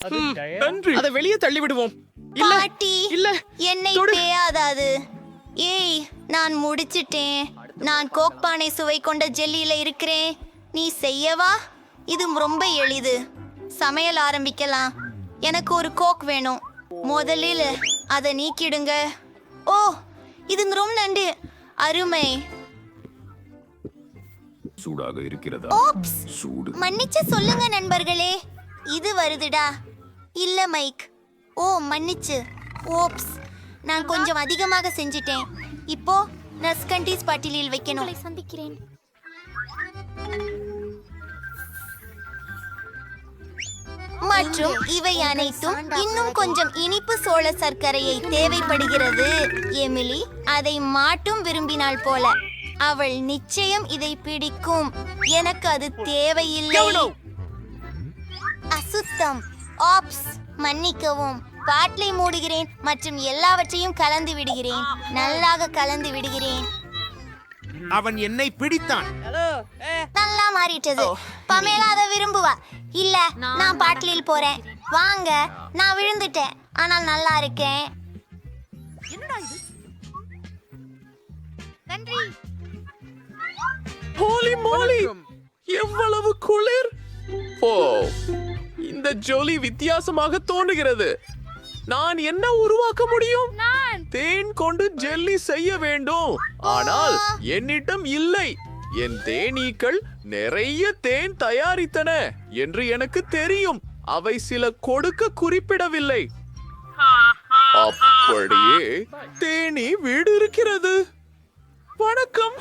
நன்றி. அதை வெளியே தள்ளி விடுவோம். இல்ல பாட்டி இல்ல என்னை தொடு. பேயாதாது. ஏய் நான் முடிச்சிட்டேன். நான் கோக் பானை சுவை கொண்ட ஜெல்லியில இருக்கிறேன். நீ செய்யவா? இது ரொம்ப எளிது. சமையல் ஆரம்பிக்கலாம். எனக்கு ஒரு கோக் வேணும். முதலில் அதை நீக்கிடுங்க. ஓ இது ரொம்ப நண்டு. அருமை. சூடாக இருக்கிறதா? ஓப்ஸ் சூடு. மன்னிச்சு சொல்லுங்க நண்பர்களே. இது வருதுடா. இல்ல மைக். ஓ மன்னிச்சு. ஓப்ஸ் நான் கொஞ்சம் அதிகமாக செஞ்சிட்டேன். இப்போ நஸ்கண்டீஸ் பாட்டிலில் வைக்கணும். சந்திக்கிறேன். மற்றும் இவை அனைத்தும் இன்னும் கொஞ்சம் இனிப்பு சோள சர்க்கரையை தேவைப்படுகிறது. எமிலி அதை மாட்டும் விரும்பினாள் போல. அவள் நிச்சயம் இதை பிடிக்கும். எனக்கு அது தேவையில்லை. அசுத்தம். ஆப்ஸ் மன்னிக்கவும். பாட்டிலை மூடுகிறேன் மற்றும் எல்லாவற்றையும் கலந்து விடுகிறேன். நல்லாக கலந்து விடுகிறேன். அவன் என்னை பிடித்தான். நல்லா மாறிட்டது. பமேலா அதை விரும்புவா. இல்ல நான் பாட்டிலில் போறேன். வாங்க நான் விழுந்துட்டேன். ஆனால் நல்லா இருக்கேன். நன்றி. ஹோலி மோலி, எவ்வளவு குளிர்! ஓ இந்த ஜொலி வித்தியாசமாக தோன்றுகிறது. நான் என்ன உருவாக்க முடியும்? தேன் கொண்டு ஜெல்லி செய்ய வேண்டும். ஆனால் என்னிடம் இல்லை. என் தேனீக்கள் நிறைய தேன் தயாரித்தன என்று எனக்கு தெரியும். அவை சில கொடுக்க குறிப்பிடவில்லை. அப்படியே தேனி வீடு இருக்கிறது. வணக்கம்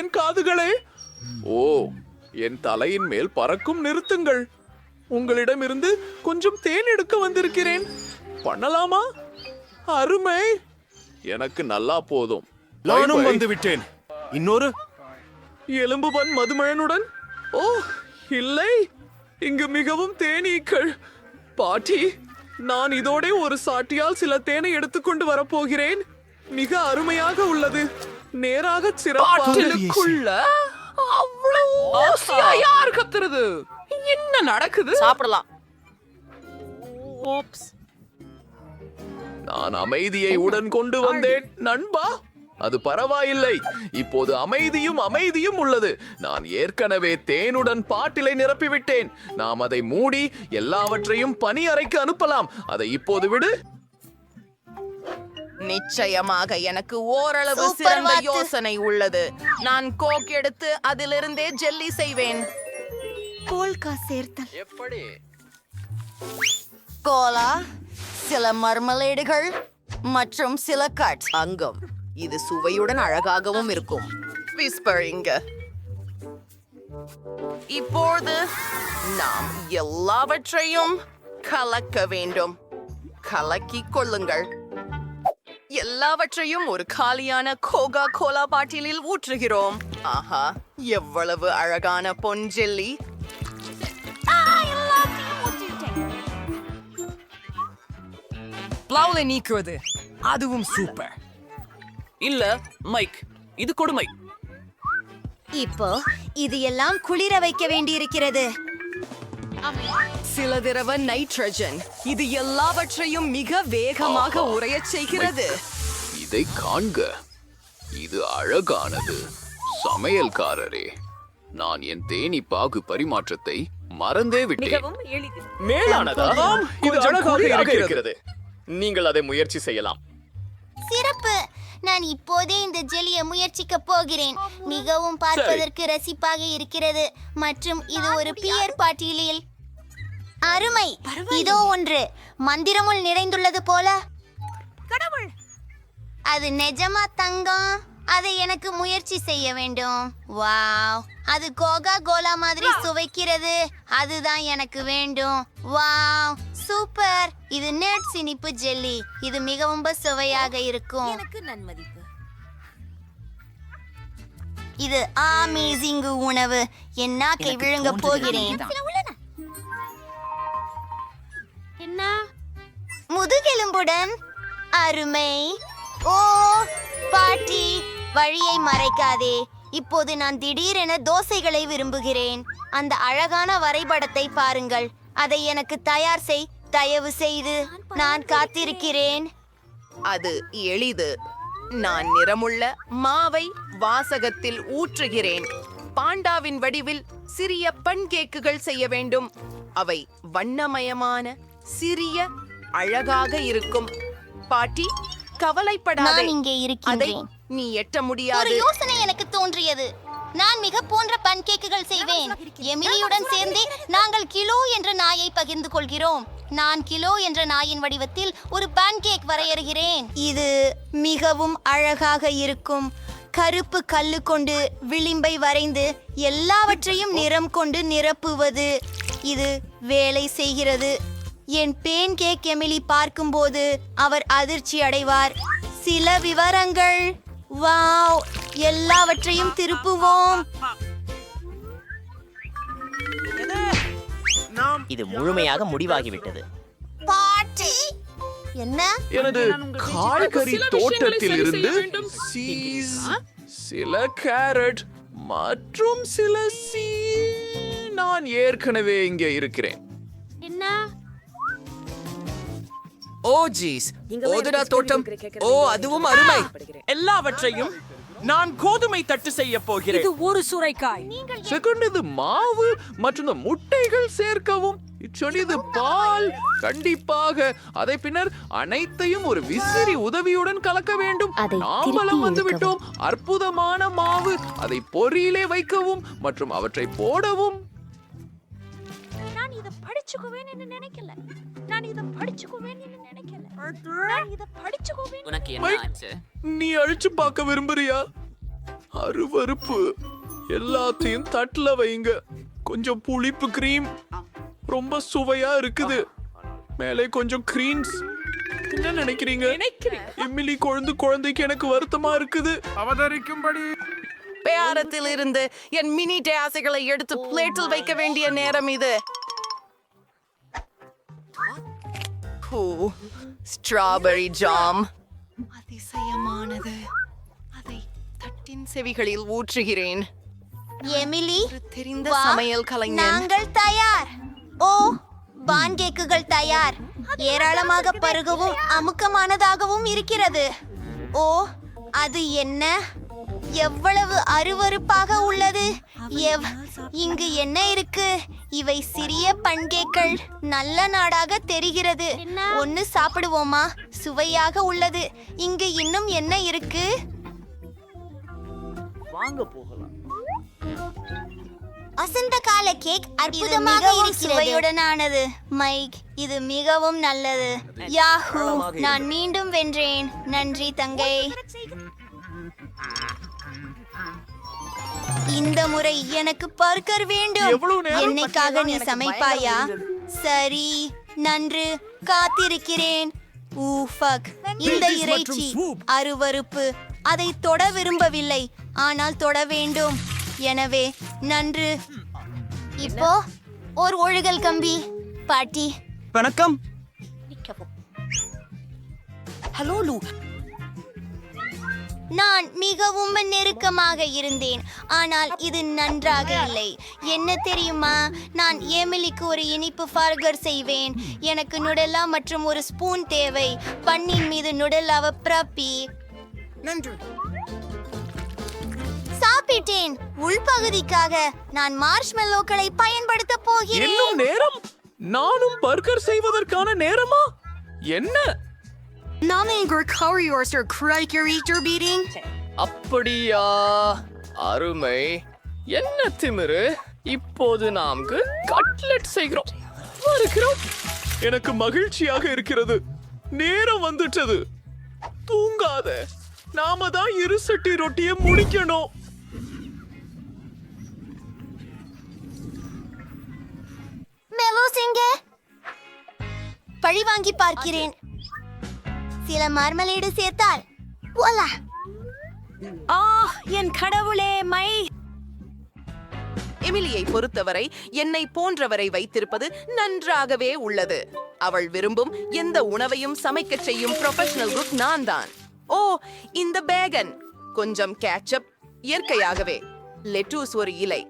என் காதுகளே. ஓ என் தலையின் மேல் பறக்கும் நிறுத்துங்கள். உங்களிடமிருந்து கொஞ்சம் தேன் எடுக்க வந்திருக்கிறேன். பண்ணலாமா? அருமை. எனக்கு நல்லா போதும். நானும் வந்து விட்டேன். இன்னொரு எலும்புபன் மதுமழனுடன். ஓ இல்லை, இங்கு மிகவும் தேனீக்கள். பாட்டி, நான் இதோட ஒரு சாட்டியால் சில தேனை எடுத்துக்கொண்டு வரப்போகிறேன். மிக அருமையாக உள்ளது. நேராக சிறப்பாக. அவ்வளவு ஆசையா யார் கத்துறது? என்ன நடக்குது? சாப்பிடலாம். நான் அமைதியை உடன் கொண்டு வந்தேன் நண்பா. அது பரவாயில்லை. இப்போது அமைதியும் உள்ளது. நான் ஏற்கனவே தேனுடன் பாட்டிலை நிரப்பிவிட்டேன். நாம் அதை மூடி எல்லாவற்றையும் பனி அறைக்கு அனுப்பலாம். அதை இப்போது விடு. நிச்சயமாக எனக்கு ஓரளவு சூப்பர் சிறந்த வாத்து. யோசனை உள்ளது. நான் கோக் எடுத்து அதிலிருந்தே ஜெல்லி செய்வேன். போல்கா சேர்த்தல். எப்படி? கோலா, சில மர்மலேடுகள் மற்றும் சில கட் அங்கம். இது சுவையுடன் அழகாகவும் இருக்கும். விஸ்பரிங்க. இப்போது நாம் எல்லாவற்றையும் கலக்க வேண்டும். கலக்கிக் கொள்ளுங்கள். எல்லாவற்றையும் ஒரு காலியான கோகா கோலா பாட்டிலில் ஊற்றுகிறோம். ஆஹா, எவ்வளவு அழகான பொன்ஜெல்லி! பிளவுல நீக்குவது அதுவும் சூப்பர். இல்ல மைக், இது கொடுமை. இப்போ இது எல்லாம் குளிர வைக்க வேண்டியிருக்கிறது. சில திரவ நைட்ரஜன் இது எல்லாவற்றையும் மிக வேகமாக உறையச் செய்கிறது. இதை காண்க. இது அழகானது. சமையல்காரரே, நான் என் தேனி பாகு பரிமாற்றத்தை மறந்தே விட்டேன். மேலானதா? இது அழகாக இருக்கிறது. நீங்கள் அதை முயற்சி செய்யலாம். சிறப்பு. நான் இப்போதே இந்த ஜெல்லியை முயற்சிக்க போகிறேன். மிகவும் பார்ப்பதற்கு ரசிப்பாக இருக்கிறது. மற்றும் இது ஒரு பியர் பாட்டிலில். அருமை. இதோ ஒன்று மந்திரமுள் நிறைந்துள்ளது போல. கடவுள், அது நிஜமா தங்கம்? அதை எனக்கு முயற்சி செய்ய வேண்டும். வாவ், அது கோகா கோலா மாதிரி சுவைக்கிறது. அதுதான் எனக்கு வேண்டும். Wow, super. இது நட்ஸ் இனிப்பு ஜெல்லி. இது மிகவும் சுவையாக இருக்கும். இது அமேசிங் உணவு. என் நாக்கை விழுங்க போகிறேன். முதுகெலும்புடன். அருமை. ஓ பாட்டி, வழியை மறைக்காதே. இப்போது நான் திடீரென தோசைகளை விரும்புகிறேன். அந்த அழகான வரைபடத்தை பாருங்கள். அதை எனக்கு தயார் செய். தயவு செய்து நான் காத்திருக்கிறேன். அது எளிது. நான் நிறமுள்ள மாவை வாசகத்தில் ஊற்றுகிறேன். பாண்டாவின் வடிவில் சிறிய பன்கேக்குகள் செய்ய வேண்டும். அவை வண்ணமயமான, சிறிய, அழகாக இருக்கும். பாட்டி, கவலைப்படாதே. நான் இங்கே அதை இருக்கின்றேன். நீ எட்ட ஒரு முடியாது. யோசனை எனக்கு தோன்றியது. நான் மிக போன்ற பன்கேக்குகள் செய்வேன். எமிலியுடன் சேர்ந்து நாங்கள் கிலோ என்ற நாயை பகிர்ந்து கொள்கிறோம். நான் கிலோ என்ற நாயின் வடிவத்தில் ஒரு பன்கேக் வரையறுகிறேன். இது மிகவும் அழகாக இருக்கும். கருப்பு கல்லு கொண்டு விளிம்பை வரைந்து எல்லாவற்றையும் நிறம் கொண்டு நிரப்புவது. இது வேலை செய்கிறது. என் பேன் கேக் எமிலி பார்க்கும்போது அவர் அதிர்ச்சி அடைவார். சில விவரங்கள். வாவ், எல்லாவற்றையும் திருப்புவோம். இது முழுமையாக முடிவாகிவிட்டது. பாட்டி, என்ன? எனது காய்கறி தோட்டத்தில் இருந்து சீஸ், சில கேரட் மற்றும் சில நான் ஏற்கனவே இங்கே இருக்கிறேன். ஓ ஜீஸ், ஓதுடா தோட்டம். ஓ, அதுவும் அருமை. எல்லாவற்றையும் நான் கோதுமை தட்டு செய்ய போகிறேன். இது ஒரு சுரைக்காய். செகண்ட், இது மாவு மற்றும் இந்த முட்டைகள் சேர்க்கவும். இது பால். கண்டிப்பாக அதை பின்னர் அனைத்தையும் ஒரு விசிறி உதவியுடன் கலக்க வேண்டும். நாம்பலம் வந்து விட்டோம். அற்புதமான மாவு. அதை பொரியிலே வைக்கவும் மற்றும் அவற்றை போடவும். நான் இத படிச்சுக்குவேன் என்று நினைக்கல. உனக்கு என்ன ஆச்சு? நீ அழிச்சு பார்க்க விரும்புறியா? அருவருப்பு. எல்லாத்தையும் தட்டுல வைங்க. கொஞ்சம் புளிப்பு கிரீம். ரொம்ப சுவையா இருக்குது. மேலே கொஞ்சம் கிரீம்ஸ். என்ன நினைக்கிறீங்க? எமிலி குழந்தைக்கு எனக்கு வருத்தமா இருக்குது. அவதரிக்கும்படி பேரத்தில் இருந்து என் மினி டேசைகளை எடுத்து பிளேட்டில் வைக்க வேண்டிய நேரம் இது. ஸ்ட்ராபெரி ஜாம் அதிசயமானது. அதை தட்டின் செவிகளில் ஊற்றுகிறேன். எமிலி, ஒரு தெரிந்த வா, சமையல் கலைஞன். நாங்கள் தயார். ஓ, பான்கேக்குகள் தயார். ஏராளமாக பருகவும் அமுக்கமானதாகவும் இருக்கிறது. ஓ, அது என்ன? எவ்வளவு அருவருப்பாக உள்ளது. இங்கு என்ன இருக்கு? இவை சிறிய பன்கேக்கள். நல்ல நாடாக தெரிகிறது. ஒன்னு சாப்பிடுவோமா? சுவையாக உள்ளது. இங்கு இன்னும் என்ன இருக்கு? வாங்க போகலாம். வசந்த கால கேக் அற்புதமாக சுவையுடனானது. மைக், இது மிகவும் நல்லது. யாஹூ, நான் மீண்டும் வென்றேன். நன்றி தங்கை. இந்த முறை எனக்கு பர்கர் வேண்டும். எவ்வளவு நேரம்? என்னைக்காக நீ சமைப்பாயா? சரி, நன்று. காத்திருக்கிறேன். ஊஃபக், இந்த இறைச்சி அருவருப்பு. அதை தொட விரும்பவில்லை, ஆனால் தொட வேண்டும். எனவே நன்று. இப்போ ஒரு ஒழுகல் கம்பி. பாட்டி, வணக்கம். ஹலோ லூ. நான் மிகவும் நெருக்கமாக இருந்தேன், ஆனால் இது நன்றாக இல்லை. என்ன தெரியுமா? நான் எமிலிக்கு ஒரு இனிப்பு பர்கர் செய்வேன். எனக்கு நுடெல்லா மற்றும் ஒரு ஸ்பூன் தேவை. பன்னின் மீது நுடெல்லாவை பிரப்பி சாப்பிட்டேன். உள்பகுதிக்காக நான் மார்ஷ்மெல்லோக்களை பயன்படுத்த போகிறேன். இன்னும் நேரம்? நானும் பர்கர் செய்வதற்கான நேரமா? என்ன? அப்படியா? அருமை. என்ன திமிரு. இப்போது நாம்கு கட்லெட் செய்கிறோம். வருகிறோம். எனக்கு மகிழ்ச்சியாக இருக்கிறது. நேரம் வந்துட்டது. தூங்காத. நாம தான் இருசட்டி ரொட்டியை முடிக்கணும். மெலோசிங்க, பழி வாங்கி பார்க்கிறேன். சில மார்மலேடு சேர்த்தால் போலா. என் கடவுளே, மை. எமிலியை பொறுத்தவரை என்னை போன்றவரை வைத்திருப்பது நன்றாகவே உள்ளது. அவள் விரும்பும் எந்த உணவையும் சமைக்க செய்யும் ப்ரொஃபஷனல் குக் நான் தான். ஓ, இந்த பேகன். கொஞ்சம் கேட்சப், இயற்கையாகவே. லெட்டூஸ் ஒரு இலை,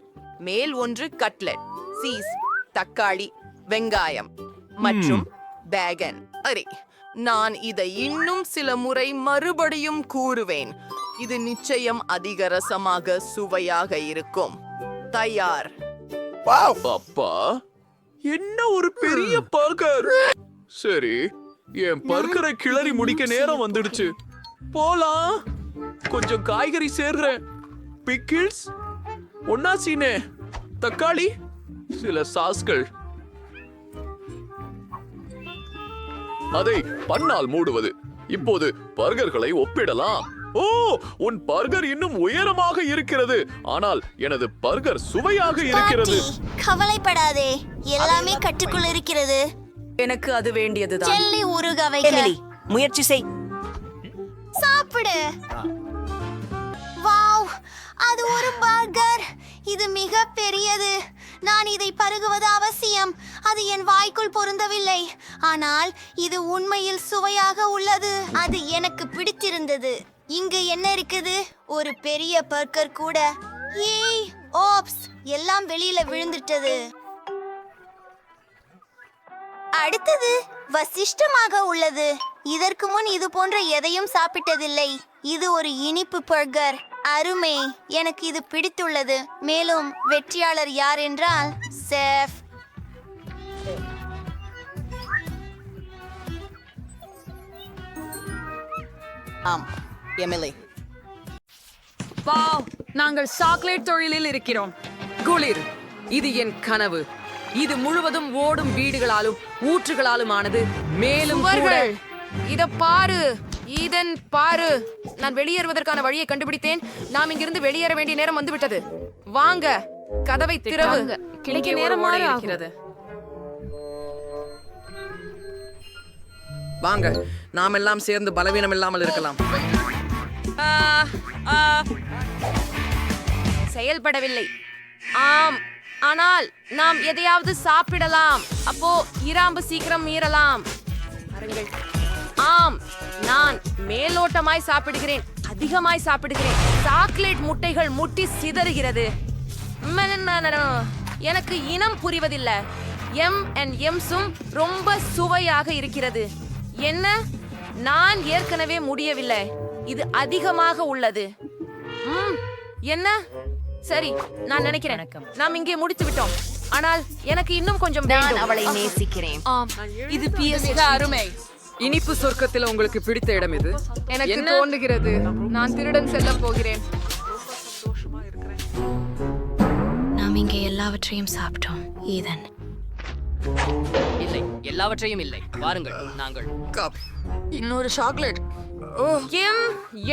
மேல் ஒன்று கட்லெட், சீஸ், தக்காளி, வெங்காயம் மற்றும் பேகன். சரி, நான் இதை இன்னும் சில முறை மறுபடியும் கூறுவேன். இது நிச்சயம் அதிக ரசமாக சுவையாக இருக்கும். தயார். அப்பா, என்ன ஒரு பெரிய பர்கர்! சரி, என் பர்கரை கிளறி முடிக்க நேரம் வந்துடுச்சு. போலாம். கொஞ்சம் காய்கறி சேர்றேன். பிக்கிள்ஸ், ஒன்னாசீனே, தக்காளி, சில சாஸ்கள். அதை பண்ணால் மூடுவது. இப்போது பர்கர்களை ஒப்பிடலாம். ஓ, உன் பர்கர் இன்னும் உயரமாக இருக்கிறது, ஆனால் எனது பர்கர் சுவையாக இருக்கிறது. பாட்டி, கவலைப்படாதே, எல்லாமே கட்டுக்குள் இருக்கிறது. எனக்கு அது வேண்டியதுதான். ஜெல்லி உருக வைக்க முயற்சி செய். சாப்பிடு. வாவ், அது ஒரு பர்கர். இது மிக பெரியது. நான் இதை பருகுவது அவசியம். அது என் வாய்க்குள் பொருந்தவில்லை, ஆனால் இது உண்மையில் சுவையாக உள்ளது. அது எனக்கு பிடித்திருந்தது. இங்கு என்ன இருக்குது? ஒரு பெரிய பர்கர் கூட. ஏய், ஓப்ஸ், எல்லாம் வெளியில விழுந்துட்டது. அடுத்தது வசிஷ்டமாக உள்ளது. இதற்கு முன் இது போன்ற எதையும் சாப்பிட்டதில்லை. இது ஒரு இனிப்பு பர்கர். அருமை, எனக்கு இது பிடித்துள்ளது. மேலும் வெற்றியாளர் யார் என்றால் செஃப். ஆம், எமிலி. வாவ், நாங்கள் சாக்லேட் தொழிலில் இருக்கிறோம். குளிர், இது என் கனவு. இது முழுவதும் ஓடும் வீடுகளாலும் ஊற்றுகளாலும் ஆனது. மேலும் கூட இத பாரு, ஈதன் பாரு. நான் வெளியேறுவதற்கான வழியை கண்டுபிடித்தேன். நாம் இங்கிருந்து வெளியேற வேண்டிய நேரம் வந்துவிட்டது. வாங்க, கதவை திறவுங்க. கிளிக்க நேரமாக இருக்கிறது. வாங்க, நாம் எல்லாம் சேர்ந்து பலவீனம் இல்லாமல் இருக்கலாம். செயல்படவில்லை. ஆம், ஆனால் நாம் எதையாவது சாப்பிடலாம். அப்போ இராம்பு சீக்கிரம் மீறலாம். பாருங்கள். ஆம், நான் மேலோட்டமாய் சாப்பிடுகிறேன், அதிகமாய் சாப்பிடுகிறேன். சாக்லேட் முட்டைகள் முட்டி சிதறுகிறது. எனக்கு இனம் புரிவதில்லை. எம்ஸும் ரொம்ப சுவையாக இருக்கிறது. என்ன? நான் ஏற்கனவே முடியவில்லை. இது அதிகமாக உள்ளது. என்ன? சரி, நான் நினைக்கிறேன் நாம் இங்கே முடித்து விட்டோம். ஆனால் எனக்கு இன்னும் கொஞ்சம் நான் அவளை நேசிக்கிறேன். ஆம், இது PSG. அருமை. இனிப்பு சொர்க்கத்தில் உங்களுக்கு பிடித்த இடம் இது? எனக்கு தோன்றுகிறது நான் திருடன் செல்ல போகிறேன். நாம் இங்கே எல்லாவற்றையும் சாப்பிட்டோம். ஈதன், இல்லை, எல்லாவற்றையும் இல்லை. வாருங்கள், நாங்கள் இன்னொரு சாக்லேட்.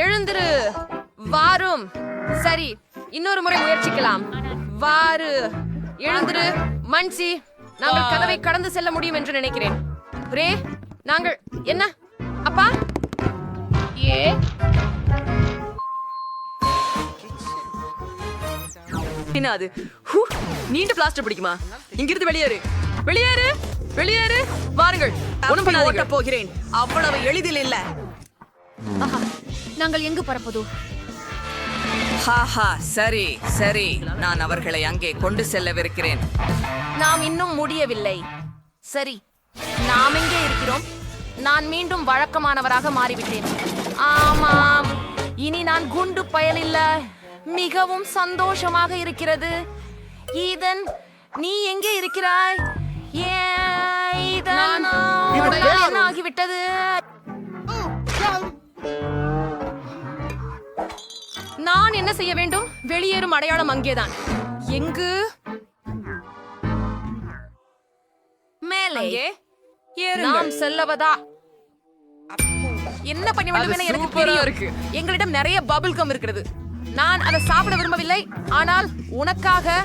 எழுந்திரு. வாரும். சரி, இன்னொரு முறை முயற்சிக்கலாம். வாரு, எழுந்திரு. மன்சி, நாங்கள் கதவை கடந்து செல்ல முடியும் என்று நினைக்கிறேன். ரே, நாங்கள் என்ன? அப்பா, என்ன அது? ஹூ, நீண்ட பிளாஸ்டர் பிடிக்குமா? இங்கிருந்து வெளியேறு, வெளியேறு, வெளியேறு. வாருங்கள், ஒண்ணும் பண்ணாதீங்க. போகிறேன். அவ்வளவு எளிதில் இல்ல. நாங்கள் எங்கு பரப்பதோ? ஹாஹா, சரி சரி, நான் அவர்களை அங்கே கொண்டு செல்லவிருக்கிறேன். நாம் இன்னும் முடியவில்லை. சரி, நாம் எங்கே இருக்கிறோம்? நான் மீண்டும் வழக்கமானவராக மாறிவிட்டேன். ஆமாம், இனி நான் குண்டு பயலில்ல. மிகவும் சந்தோஷமாக இருக்கிறது. ஈதன், நீ எங்கே இருக்கிறாய்? ஈதன், உனக்கு என்ன ஆகிவிட்டது? நான் என்ன செய்ய வேண்டும்? வெளியேறும் அடையாளம் அங்கேதான். எங்கு? மேலே. நாம் செல்லவதா? என்ன பண்ண வேண்டும் என எனக்கு தெரியும். எங்களிடம் நிறைய பபிள் கம் இருக்கிறது. நான் அதை சாப்பிட விரும்பவில்லை, ஆனால் உனக்காக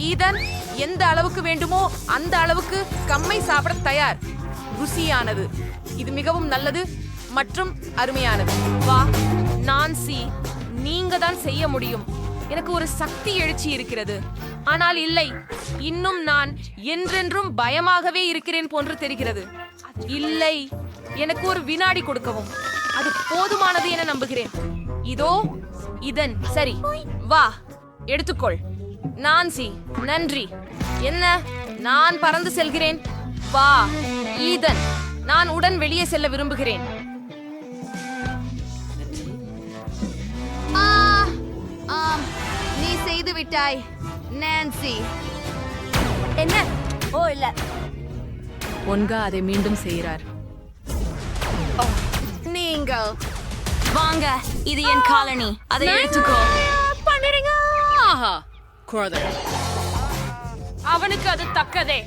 ஈதன் எந்த அளவுக்கு வேண்டுமோ அந்த அளவுக்கு கம்மை சாப்பிட தயார். ருசியானது. இது மிகவும் நல்லது மற்றும் அருமையானது. வா நான்சி, நீங்க தான் செய்ய முடியும். எனக்கு ஒரு சக்தி எழுச்சி இருக்கிறது. ஆனால் இல்லை, இன்னும் நான் என்றென்றும் பயமாகவே இருக்கிறேன் போன்று தெரிகிறது. இல்லை, எனக்கு ஒரு வினாடி கொடுக்கவும். அது போதுமானது என நம்புகிறேன். இதோ இதன். சரி, வா, எடுத்துக்கொள். நான்சி, நன்றி. என்ன? நான் பறந்து செல்கிறேன். வா ஈதன், நான் உடன் வெளியே செல்ல விரும்புகிறேன். நீ செய்து விட்டாய் நான்சி. என்ன? ஓ இல்ல, ஒன்கா அதை மீண்டும் செய்கிறார். நீங்கள் வாங்க, இது என் காலனி, அதை எடுத்துக்கோ. பண்ணிடுங்க. ஆஹா, குழந்தை. அவனுக்கு அது தக்கதே.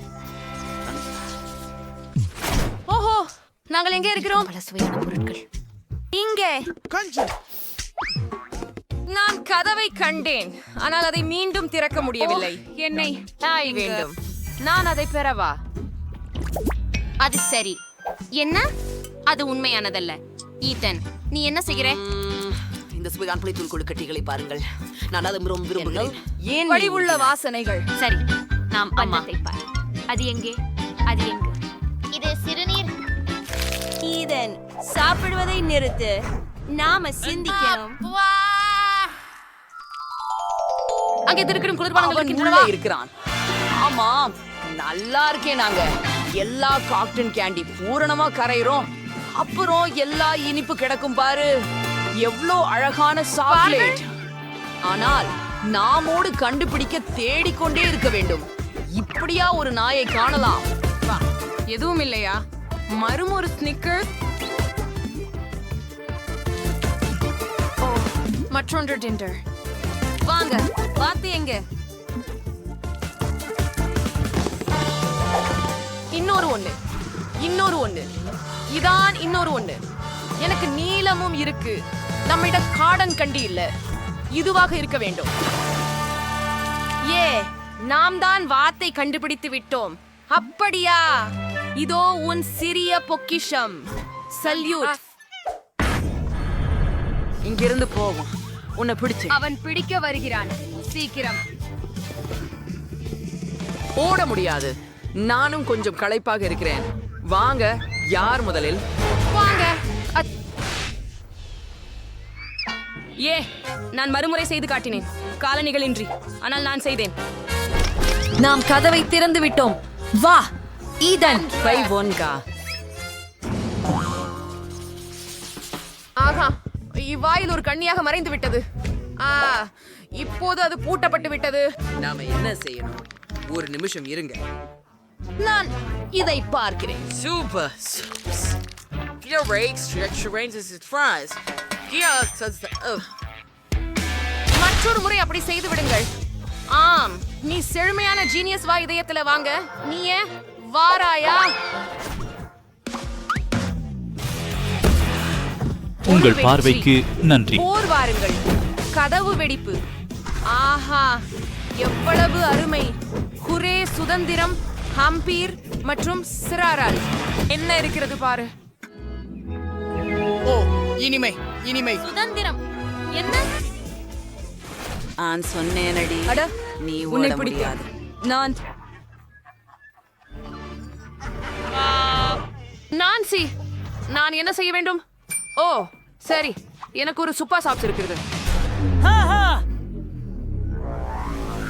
ஓஹோ, நாங்கள் எங்கே இருக்கிறோம்? பல சுவையான பொருட்கள் இங்கே. நான் கதவை கண்டேன், ஆனால் அதை மீண்டும் திறக்க முடியவில்லை. என்னை நாய் வேண்டும். நான் அதை பெறவா? அது சரி. என்ன? அது உண்மையானதல்ல. ஈத்தன், நீ என்ன செய்கிற? இந்த சுவையான புளித்தூள் கொழுக்கட்டைகளை பாருங்கள். நான் அதை ரொம்ப விரும்புகிறேன். ஏன் வடிவுள்ள வாசனைகள். சரி, நாம் பன்னத்தை பார். அது எங்கே? அது எங்கே? இது சிறுநீர். ஈதன், சாப்பிடுவதை நிறுத்து. நாம சிந்திக்கணும். அங்கே திருக்கிடும் குளிர்பானங்கள் அவன் இருக்கின்றனவா? உள்ளே இருக்கிறான். ஆமாம், நல்லா இருக்கேன். நாங்க எல்லா காக்டன் கேண்டி பூரணமா கரையிறோம். அப்புறம் எல்லா இனிப்பு கிடக்கும் பாரு. எவ்வளோ அழகான சாக்லேட். ஆனால் நாமோடு கண்டுபிடிக்க தேடிக்கொண்டே இருக்க வேண்டும். இப்படியா ஒரு நாயை காணலாம்? எதுவும் இல்லையா? மறுமொரு ஸ்னிக்கர். மற்றொன்று டிண்டர். வாங்க, வாத்து எங்க? இன்னொரு ஒண்ணு. இதான் இன்னொரு ஒண்ணு. எனக்கு நீலமும் இருக்கு. நம்மிடம் காடன் கண்டி இல்ல. இதுவாக இருக்க வேண்டும். ஏ, நாம் தான் வாத்தை கண்டுபிடித்து விட்டோம். அப்படியா? இதோ உன் சிறிய பொக்கிஷம். சல்யூட். இங்கிருந்து போவோம். உன்னை பிடிச்சு அவன் பிடிக்க வருகிறான். சீக்கிரம். ஓட முடியாது. நானும் கொஞ்சம் களைப்பாக இருக்கிறேன். வாங்க, யார் முதலில்? வாங்க. ஏ, நான் மறுமுறை செய்து காட்டினேன். காலணிகளின்றி. ஆனால் நான் செய்தேன். நாம் கதவை திறந்து விட்டோம். வா ஈதன். பை ஒன்கா. ஆகா, இவ்வாயில் ஒரு கண்ணியாக மறைந்து விட்டது. இப்போது அது பூட்டப்பட்டு விட்டது. நாம என்ன செய்யணும்? ஒரு நிமிஷம் இருங்க. நான் இதை பார்க்கிறேன். சூப்பர். மற்றொரு முறை அப்படி செய்து விடுங்கள். ஆம், நீ செழுமையான ஜீனியஸ் வா இதயத்துல வாங்க. நீயே வாராயா? உங்கள் பார்வைக்கு நன்றி. போர் வாருங்கள். கதவு வெடிப்பு. ஆஹா, எவ்வளவு அருமை. குரே, சுதந்திரம், ஹம்பீர் மற்றும் சிராரால் என்ன இருக்கிறது பாரு. ஓ, இனிமை. சுதந்திரம் என்ன? நான் சொன்னேனடி. அட, நீ உன்னை ஓட முடியாது. நான் நான்சி, நான் என்ன செய்ய வேண்டும்? ஓ சரி, எனக்கு ஒரு சூப்பர் சாப்ஸ் இருக்கிறது.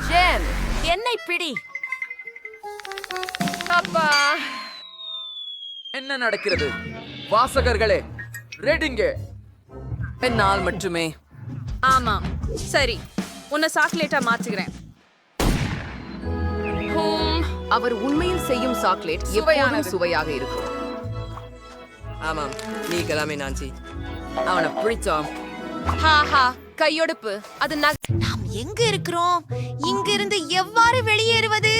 ஜென், என்னை பிடி. அப்பா, என்ன நடக்கிறது? வாசகர்களே, ரெடிங்க. என்னால் மட்டுமே. ஆமாம், சரி, உன்னை சாக்லேட்டா மாற்றுகிறேன். அவர் உண்மையில் செய்யும் சாக்லேட் எப்போதும் சுவையாக இருக்கும். ஆமாம், நீ கலாமே நான்சி. அவனை பிடிச்சோம். ஹாஹா, கையொடுப்பு. அது நாம் எங்க இருக்கிறோம்? இங்கிருந்து எவ்வாறு வெளியேறுவது?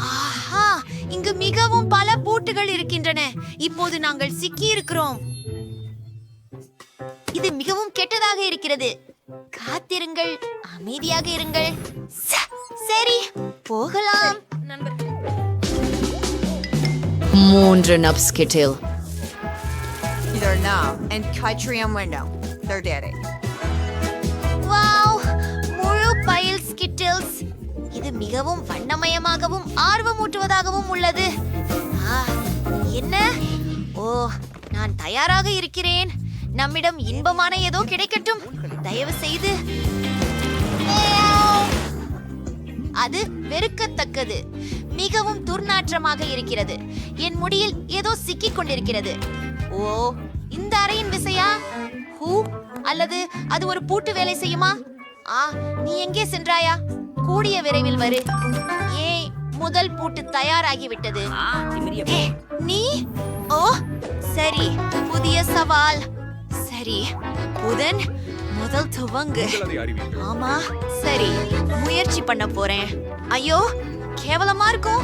ஆஹா, இங்கு மிகவும் பல பூட்டுகள் இருக்கின்றன. இப்போது நாங்கள் சிக்கி இருக்கிறோம். இது மிகவும் கெட்டதாக இருக்கிறது. காத்திருங்கள், அமைதியாக இருங்கள். சரி, போகலாம். நண்பர்கள், 3 நப்ஸ் கிட்டில். They're now and Catrium window. They're dead. Wow, முழு பைல் ஸ்கிட்டில்ஸ். இது மிகவும் வண்ணமயமாகவும் ஆர்வமூட்டுவதாகவும் உள்ளது. என்ன? ஓ, நான் தயாராக இருக்கிறேன். நம்மிடம் இன்பமான ஏதோ கிடைக்கட்டும். தயவு செய்து. அது வெறுக்கத்தக்கது. மிகவும் துர்நாற்றமாக இருக்கிறது. என் முடியில் ஏதோ சிக்கிக் கொண்டிருக்கிறது. ஓ, இந்த அறையின் விசையா? ஹூ, அல்லது அது ஒரு பூட்டு வேலை செய்யுமா? நீ எங்கே சென்றாயா? கூடிய விரைவில் வரு. முதல் பூட்டு தயாராகிவிட்டது. நீ? ஓ சரி, புதிய சவால். சரி, புதன் முதல் துவங்கு. ஆமா, சரி, முயற்சி பண்ண போறேன். ஐயோ, கேவலமா இருக்கும்.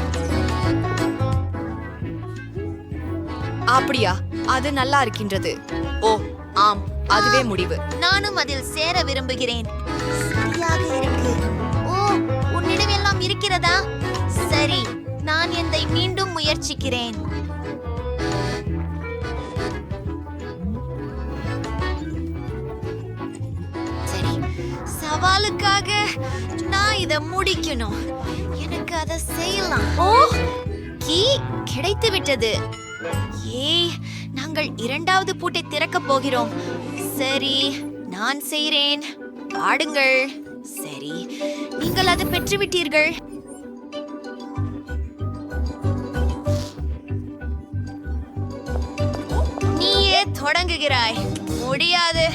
அப்படியா? அது நல்லா இருக்கின்றது. ஓ ஆம், அதுவே முடிவு. நானும் அதில் சேர விரும்புகிறேன். சரியாக இருக்கு. ஓ, உன்னிடம் எல்லாம் இருக்கிறதா? சரி, நான் என்னை மீண்டும் முயற்சிக்கிறேன். சரி, சவாலுக்காக நான் இதை முடிக்கணும். எனக்கு அதை செய்யலாம். ஓ, கீ கிடைத்து விட்டது. நாங்கள் இரண்டாவது பூட்டை திறக்கப் போகிறோம். சரி, நான் செய்கிறேன். ஆடுங்கள். சரி, நீங்கள் அதை பெற்றுவிட்டீர்கள். நீயே தொடங்குகிறாய். முடியாது.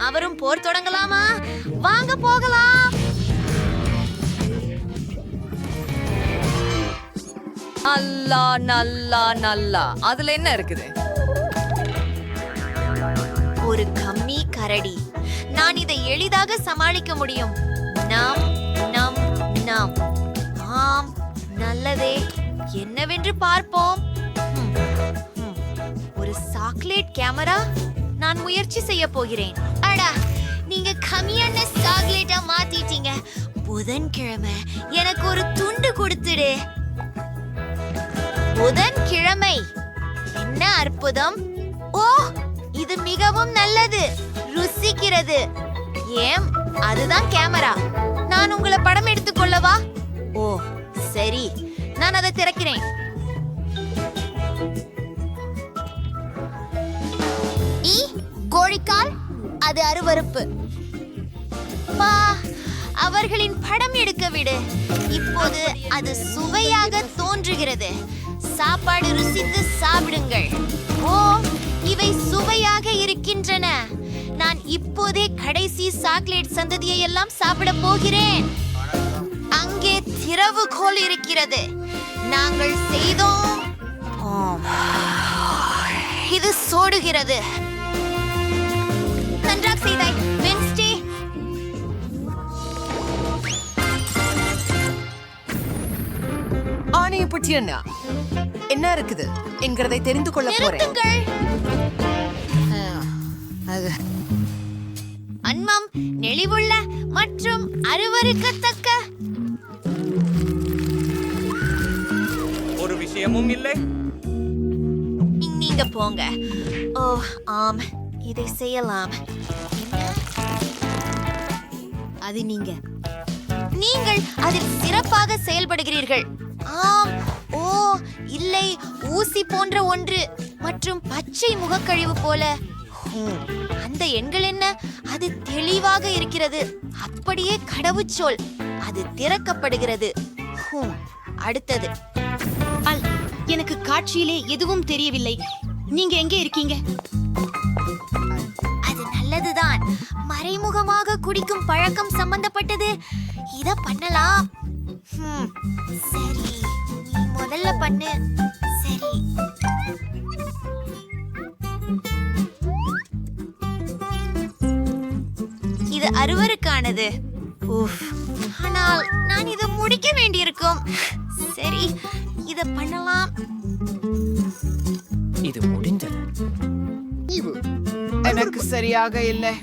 அவரும் போர் தொடங்கலாமா? வாங்க போகலாம். நல்லா நல்லா நல்லா. அதுல என்ன இருக்குது? ஒரு கம்மி கரடி. நான் இதை எளிதாக சமாளிக்க முடியும். நாம் நம் நாம். ஆம், நல்லதே. என்னவென்று பார்ப்போம். ஒரு சாக்லேட் கேமரா. நான் முயற்சி செய்ய போகிறேன். அடா, நீங்க கம்மியான சாக்லேட்டா மாத்திட்டீங்க. புதன்கிழமை எனக்கு ஒரு துண்டு கொடுத்துடு. புதன்கிழமை? என்ன அற்புதம்! ஓ, இது மிகவும் நல்லது. ருசிக்கிறது. ஏம், அதுதான் கேமரா. நான் உங்களை படம் எடுத்துக்கொள்ளவா? ஓ சரி, நான் அதை திறக்கிறேன். கோழிக்கால், அது அருவருப்பு. அவர்களின் படம் எடுக்க விடு. இப்போது அது சுவையாக தோன்றுகிறது. சாப்பாடு ருசித்து சாப்பிடுங்கள். ஓ, இவை சுவையாக இருக்கின்றன. நான் இப்போதே கடைசி சாக்லேட் சந்ததியை எல்லாம் சாப்பிட போகிறேன். அங்கே திறவுகோல் இருக்கிறது. நாங்கள் செய்தோம். இது சோடுகிறது. நன்றாக செய்தாய் வென்ஸ்டே. ஆணையை பற்றி என்ன இருக்குது என்கிறதை தெரிந்து கொள்ள போறேன். அன்மம், நெளிவுள்ள மற்றும் அருவருக்கத்தக்க ஒரு விஷயமும் இல்லை. நீங்க போங்க. ஓ ஆம், இதை செய்யலாம். அது நீங்கள் அதில் சிறப்பாக செயல்படுகிறீர்கள். ஆம். ஓ இல்லை, ஊசி போன்ற ஒன்று மற்றும் பச்சை முகக்கழிவு போல. அந்த எண்கள் என்ன? அது தெளிவாக இருக்கிறது. அப்படியே கடவுச்சொல். அது திறக்கப்படுகிறது. அடுத்தது. எனக்கு காட்சியிலே எதுவும் தெரியவில்லை. நீங்க எங்கே இருக்கீங்க? அது நல்லதுதான். மறைமுகமாக குடிக்கும் பழக்கம் சம்பந்தப்பட்டது. இத பண்ணலாம். சரி, நீ முதல்ல பண்ணு. சரி, இது அருவருக்கானது. ஆனால் நான் இதை முடிக்க வேண்டியிருக்கும். சரி, இத பண்ணலாம். இது முடிந்தது. எனக்கு சரியாக இல்லை.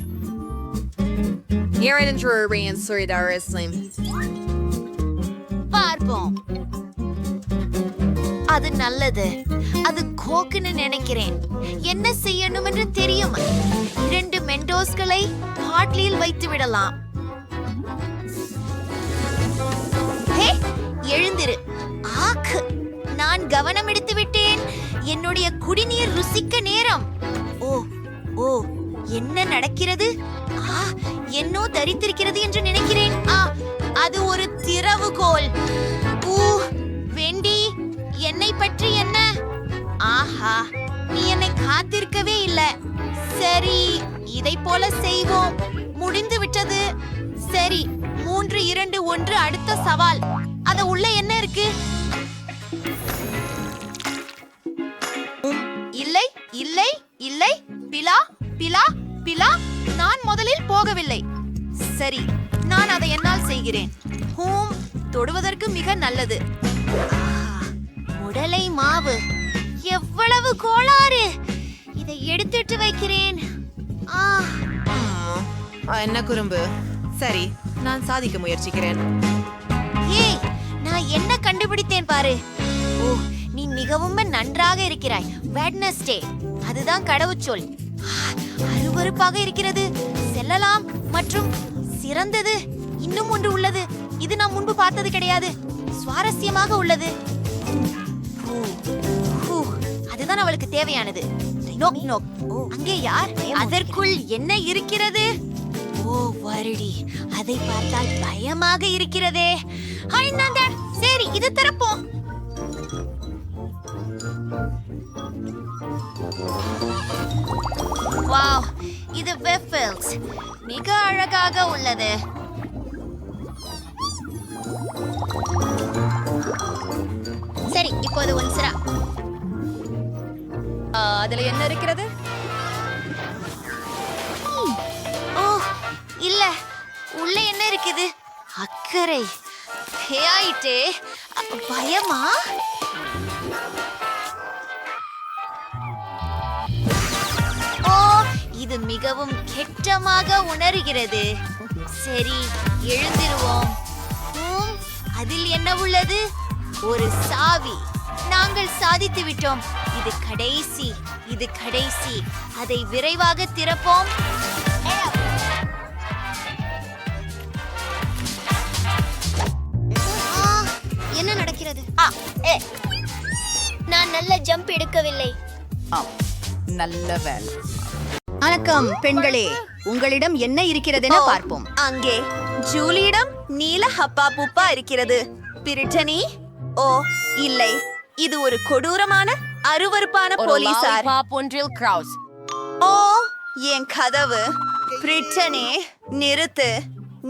பார்ப்போம். அது நல்லது. அது கோக்குன்னு நினைக்கிறேன். என்ன செய்யணும் என்று தெரியும். 2 மெண்டோஸ்களை பாட்டிலில் வைத்து விடலாம். எழுந்திரு. ஆக்கு, நான் கவனம் எடுத்து விட்டேன். என்னுடைய குடிநீர் ருசிக்க நேரம். ஓ ஓ, என்ன நடக்கிறது? என்னோ தரித்திருக்கிறது என்று நினைக்கிறேன். அது ஒரு திறவுகோல். வெண்டி, என்னை பற்றி என்ன? ஆஹா, நீ என்னை காத்திருக்கவே இல்லை. சரி, இதை போல செய்வோம். முடிந்து விட்டது. சரி, 3, 2, 1 அடுத்த சவால். அத உள்ள என்ன இருக்கு? இல்லை இல்லை இல்லை, பிலா பிலா பிலா. நான் முதலில் போகவில்லை. சரி, நான் அதை என்னால் செய்கிறேன். தொடுவதற்கு மிக நல்லது. உடலை மாவு, எவ்வளவு கோளாறு. இதை எடுத்துட்டு வைக்கிறேன். என்ன குறும்பு. சரி, நான் சாதிக்க முயற்சிக்கிறேன். ஏய், நான் என்ன கண்டுபிடித்தேன் பாரு. நீ மிகவும் நன்றாக இருக்கிறாய். வெட்னஸ்டே, அதுதான் கடவுச்சொல். அருவருப்பாக இருக்கிறது. செல்லலாம் மற்றும் சிறந்தது. இன்னும் ஒன்று உள்ளது. இது நான் முன்பு பார்த்தது கிடையாது. சுவாரஸ்யமாக உள்ளது. அதுதான் அவளுக்கு தேவையானது. நோக் நோக். அங்கே யார்? அதற்குள் என்ன இருக்கிறது? வருடி, அதை பார்த்தால் பயமாக இருக்கிறதே. சரி, இது திறப்போம். வாவ், இது வெஃபில்ஸ். மிக அழகாக உள்ளது. சரி, இப்போது ஒன்சரா. அதுல என்ன இருக்கிறது? இல்ல, உள்ள என்ன இருக்குது? அக்கறை. ஆயிட்டே. பயமா? இது மிகவும் கெட்டமாக உணர்கிறது. சரி, எழுந்திருவோம். அதில் என்ன உள்ளது? ஒரு சாவி. நாங்கள் சாதித்து விட்டோம். இது கடைசி, இது கடைசி. அதை விரைவாக திறப்போம். என்ன நடக்கிறது? நான் நல்ல ஜம்ப் எடுக்கவில்லை. நல்ல வேலை. வணக்கம் பெண்களே, உங்களிடம் என்ன இருக்கிறதுன்னு பார்ப்போம். அங்கே ஜூலியிடம் நீல ஹப்பா புப்பா இருக்கிறது. பிரிட்டனி? இல்லை, இது ஒரு கொடூரமான அருவருப்பான போலீசார். என் கதவு. பிரிட்டனி, நிறுத்து.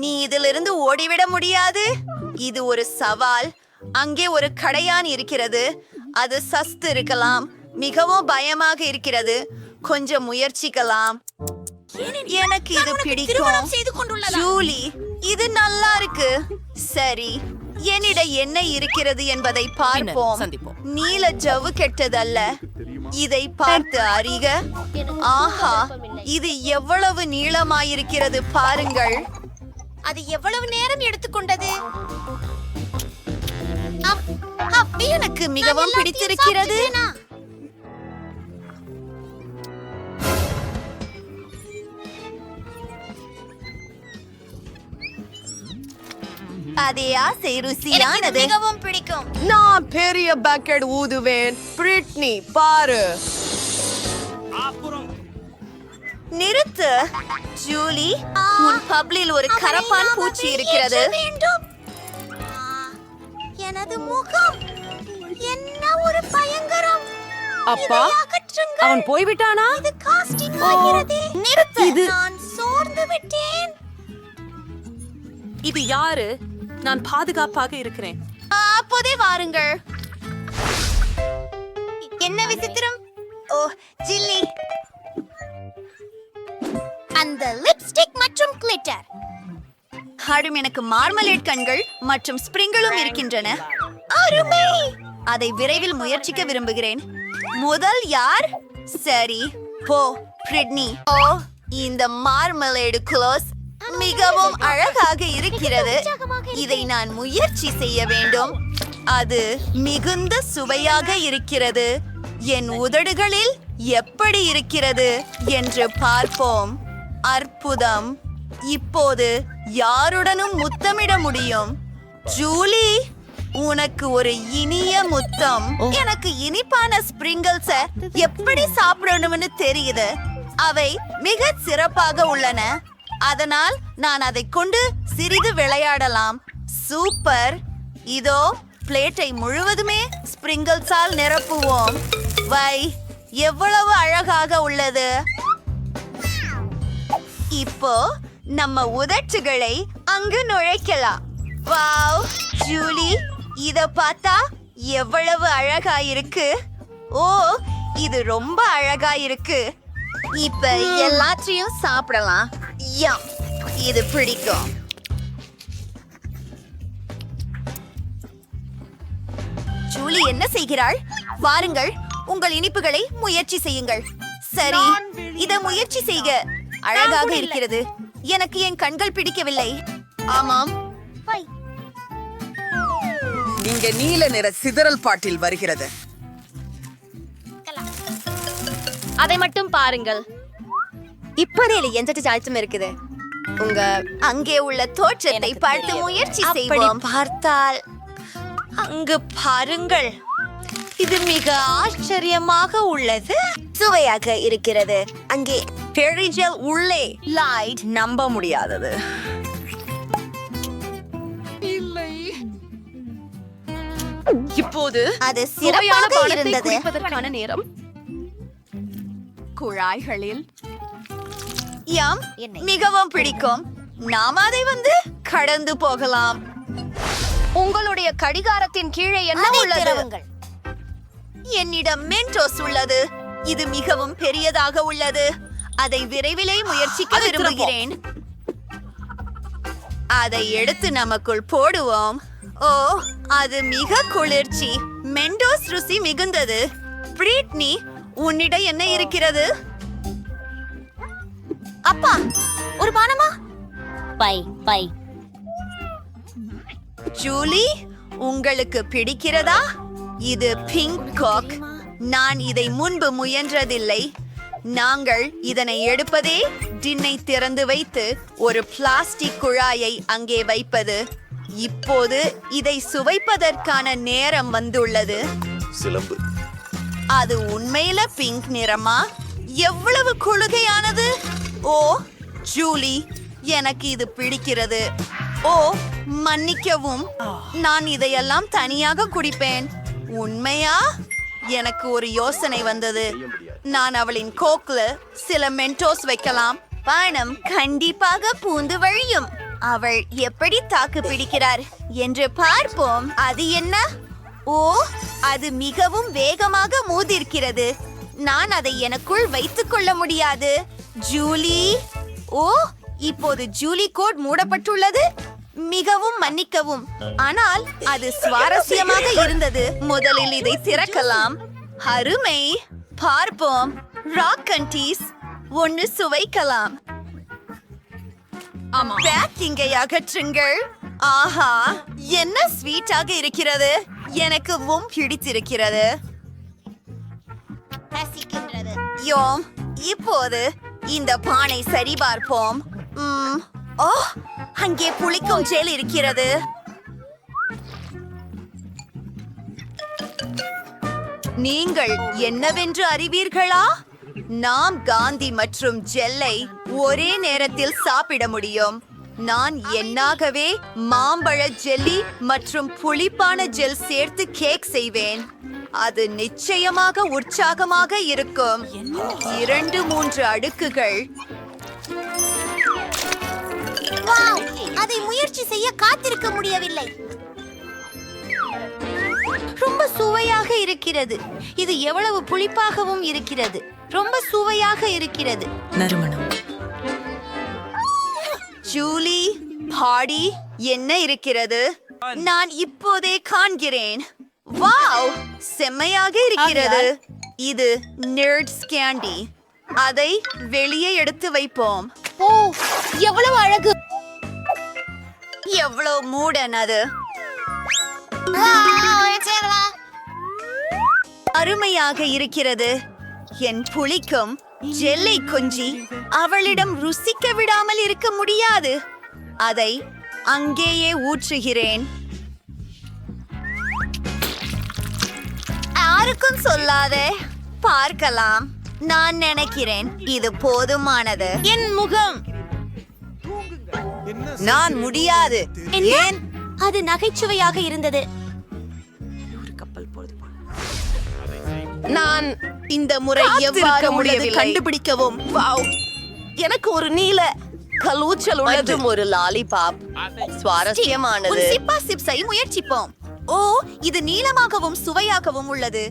நீ இதிலிருந்து ஓடிவிட முடியாது. இது ஒரு சவால். அங்கே ஒரு கடையான் இருக்கிறது. அது சஸ்து இருக்கலாம். மிகவும் பயமாக இருக்கிறது. கொஞ்சம் முயற்சிக்கலாம். எனக்கு இது பிடிக்கும். ஜூலி, இது நல்லா இருக்கு. சரி, என்னிடம் என்ன இருக்கிறது என்பதை பார்ப்போம். நீல ஜவ்வு கெட்டதல்ல. இதை பார்த்து அறிக. ஆஹா, இது எவ்வளவு நீளமாயிருக்கிறது பாருங்கள். அது எவ்வளவு நேரம் எடுத்துக்கொண்டது? எனக்கு மிகவும் பிடித்திருக்கிறது. அதே ஆசை ருசியானது. மிகவும் பிடிக்கும். நான் பெரிய பக்கெட் ஊதுவேன். பிரிட்னி, பாரு. நிறுத்து. ஜூலி, உன் பப்ளில் ஒரு கரப்பான் பூச்சி இருக்கிறது. எனது முகம் என்ன ஒரு பயங்கரம். அப்பா, அவன் போய்விட்டானா? இது காஸ்டிங் ஆகிறது. நிறுத்து. நான் சோர்ந்து விட்டேன். இது யாரு? நான் பாதுகாப்பாக இருக்கிறேன். அப்போதே வாருங்கள். என்ன விசித்திரம். ஜில்லி, அந்த லிப்ஸ்டிக் மற்றும் கிளிட்டர். எனக்கு மார்மலேட் கண்கள் மற்றும் ஸ்பிரிங்களும் இருக்கின்றன. அருமை. அதை விரைவில் முயற்சிக்க விரும்புகிறேன். முதல் யார்? சரி, போ பிரிட்னி. இந்த மார்மலேடு க்ளோஸ் மிகவும் அழகாக இருக்கிறது. இதை நான் முயற்சி செய்ய வேண்டும். அது மிகுந்த சுவையாக இருக்கிறது. என் உதடுகளில் எப்படி இருக்கிறது என்று பார்ப்போம். அற்புதம். இப்போது யாருடனும் முத்தமிட முடியும். ஜூலி, உனக்கு ஒரு இனிய முத்தம். எனக்கு இனிப்பான ஸ்பிரிங்கிள்ஸ எப்படி சாப்பிடணும்னு தெரியுது. அவை மிக சிறப்பாக உள்ளன, அதனால் நான் அதை கொண்டு சிறிது விளையாடலாம். சூப்பர்! இதோ பிளேட்டை முழுவதுமே ஸ்பிரிங்கிள்ஸால் நிரப்புவோம். வை, எவ்வளவு அழகாக உள்ளது! இப்போ நம்ம உதட்டுகளை அங்கு நுழைக்கலாம். வாவ் ஜூலி, இத பார்த்தா எவ்வளவு அழகா இருக்கு! ஓ, இது ரொம்ப அழகா இருக்கு. இப்ப எல்லாத்தையும் சாப்பிடலாம். யம், இது பிடிக்கும். ஜூலி என்ன செய்கிறாள்? வாருங்கள், உங்கள் இனிப்புகளை முயற்சி செய்யுங்கள். சரி, இத முயற்சி செய்க. அழகாக இருக்கிறது. எனக்கு என் கண்கள் பிடிக்கவில்லை. ஆமாம், இங்க நீல நிற சிதறல் பாட்டில் வருகிறது. அதை மட்டும் பாருங்கள். இப்படியில எந்த சாய்ச்சும் இருக்குது. உங்க அங்கே உள்ள தோற்றத்தை பார்த்து முயற்சி செய்வோம். பார்த்தால் அங்கு பாருங்கள், இது மிக ஆச்சரியமாக உள்ளது. சுவையாக இருக்கிறது. அங்கே பெரிஜல் உள்ளே லைட் நம்ப முடியாதது. இப்போது அது சிறப்பாக இருந்தது. குடிப்பதற்கான நேரம். குழாய்களில் யாம் மிகவும் பிடிக்கும். நாம் அதை வந்து கடந்து போகலாம். உங்களுடைய கடிகாரத்தின் கீழே என்ன உள்ளது? என்னிடம் மென்டோஸ் உள்ளது. இது மிகவும் பெரியதாக உள்ளது. அதை விரைவிலே முயற்சிக்க விரும்புகிறேன். அதை எடுத்து நமக்குள் போடுவோம். ஓ, அது மிக குளிர்ச்சி. மென்டோஸ் ருசி மிகுந்தது. பிரிட்னி, உன்னிடம் என்ன இருக்கிறது? அப்பா, ஒரு பானமா? By by. ஜூலி, உங்களுக்கு பிடிக்கிறதா? இது பிங்க் காக். நான் இதை முன்பு முயன்றதில்லை. நாங்கள் இதனை எடுப்பதே டின்னை திறந்து வைத்து ஒரு பிளாஸ்டிக் குழாயை அங்கே வைப்பது. இப்போது இதை சுவைப்பதற்கான நேரம் வந்துள்ளது. சிலம்பு. அது உண்மையில பிங்க் நிறமா? எவ்வளவு குளுகையானது! ஓ ஜூலி, எனக்கு இது பிடிக்கிறது. ஓ மன்னிக்கவும், நான் இதையெல்லாம் தனியாக குடிப்பேன். உண்மையா? எனக்கு ஒரு யோசனை வந்தது. நான் அவளின் கோக்ல சில மென்டோஸ் வைக்கலாம். பணம் கண்டிப்பாக பூந்து வழியும். அவள் எப்படி தாக்கு பிடிக்கிறார் என்று பார்ப்போம். அது என்ன? ஓ, அது மிகவும் வேகமாக மூதிருக்கிறது. நான் அதை எனக்குள் வைத்துக் கொள்ள முடியாது. ஜூலி, ஓ, இப்போது ஜூலி கோட் மூடப்பட்டுள்ளது. மிகவும் மன்னிக்கவும், ஆனால் அது சுவாரஸ்யமாக இருந்தது. முதலில் இதை திறக்கலாம். அருமை. பார்ப்போம். ராக் கண்டீஸ் ஒன்னு சுவைக்கலாம். பேக்கிங்கை அகற்றுங்கள். ஆஹா, என்ன ஸ்வீட்டாக இருக்கிறது. எனக்கும் பிடித்திருக்கிறது. யோம், இப்போது இந்த பானை சரிபார்ப்போம். ஓ, அங்கே புளிக்கும் ஜெல் இருக்கிறது. நீங்கள் என்னவென்று அறிவீர்களா? நாம் காந்தி மற்றும் ஜெல்லை ஒரே நேரத்தில் சாப்பிட முடியும். நான் என்னாகவே மாம்பழ ஜெல்லி மற்றும் புளிப்பான ஜெல் சேர்த்து கேக் செய்வேன். அது நிச்சயமாக உற்சாகமாக இருக்கும். 2-3 அடுக்குகள். அதை முயற்சி செய்ய காத்திருக்க முடியவில்லை. ரொம்ப சுவையாக இருக்கிறது. இது எவ்வளவு புளிப்பாகவும் இருக்கிறது. ரொம்ப சுவையாக இருக்கிறது. நறுமணம். ஜூலி, பாடி என்ன இருக்கிறது? நான் இப்போதே காண்கிறேன். வாவ், செம்மையாக இருக்கிறது. இது நெர்ட்ஸ் கேண்டி. அதை வெளியே எடுத்து வைப்போம். ஓ, எவ்வளவு அழகு! எவ்வளவு மூடன் அது! அருமையாக இருக்கிறது. என் புளிக்கும் ஜெல்லை கொஞ்சி அவளிடம் ருசிக்க விடாமல் இருக்க முடியாது. அதை அங்கேயே ஊற்றுகிறேன். யாருக்கும் சொல்லாதே. பார்க்கலாம். நான் நினைக்கிறேன் இது போதுமானது. என் முகம். நான் முடியாது. ஏன்? அது நகைச்சுவையாக இருந்தது. நான் இந்த முறை எவ்வாறு முடியவில்லை கண்டுபிடிக்கவும். வாவ், எனக்கு ஒரு நீல கலூச்சல் உள்ளது. ஒரு லாலிபாப் சுவாரஸ்யமானது. சிப்பா சிப்ஸை முயற்சிப்போம். ஓ, இது நீளமாகவும் சுவையாகவும் உள்ளது.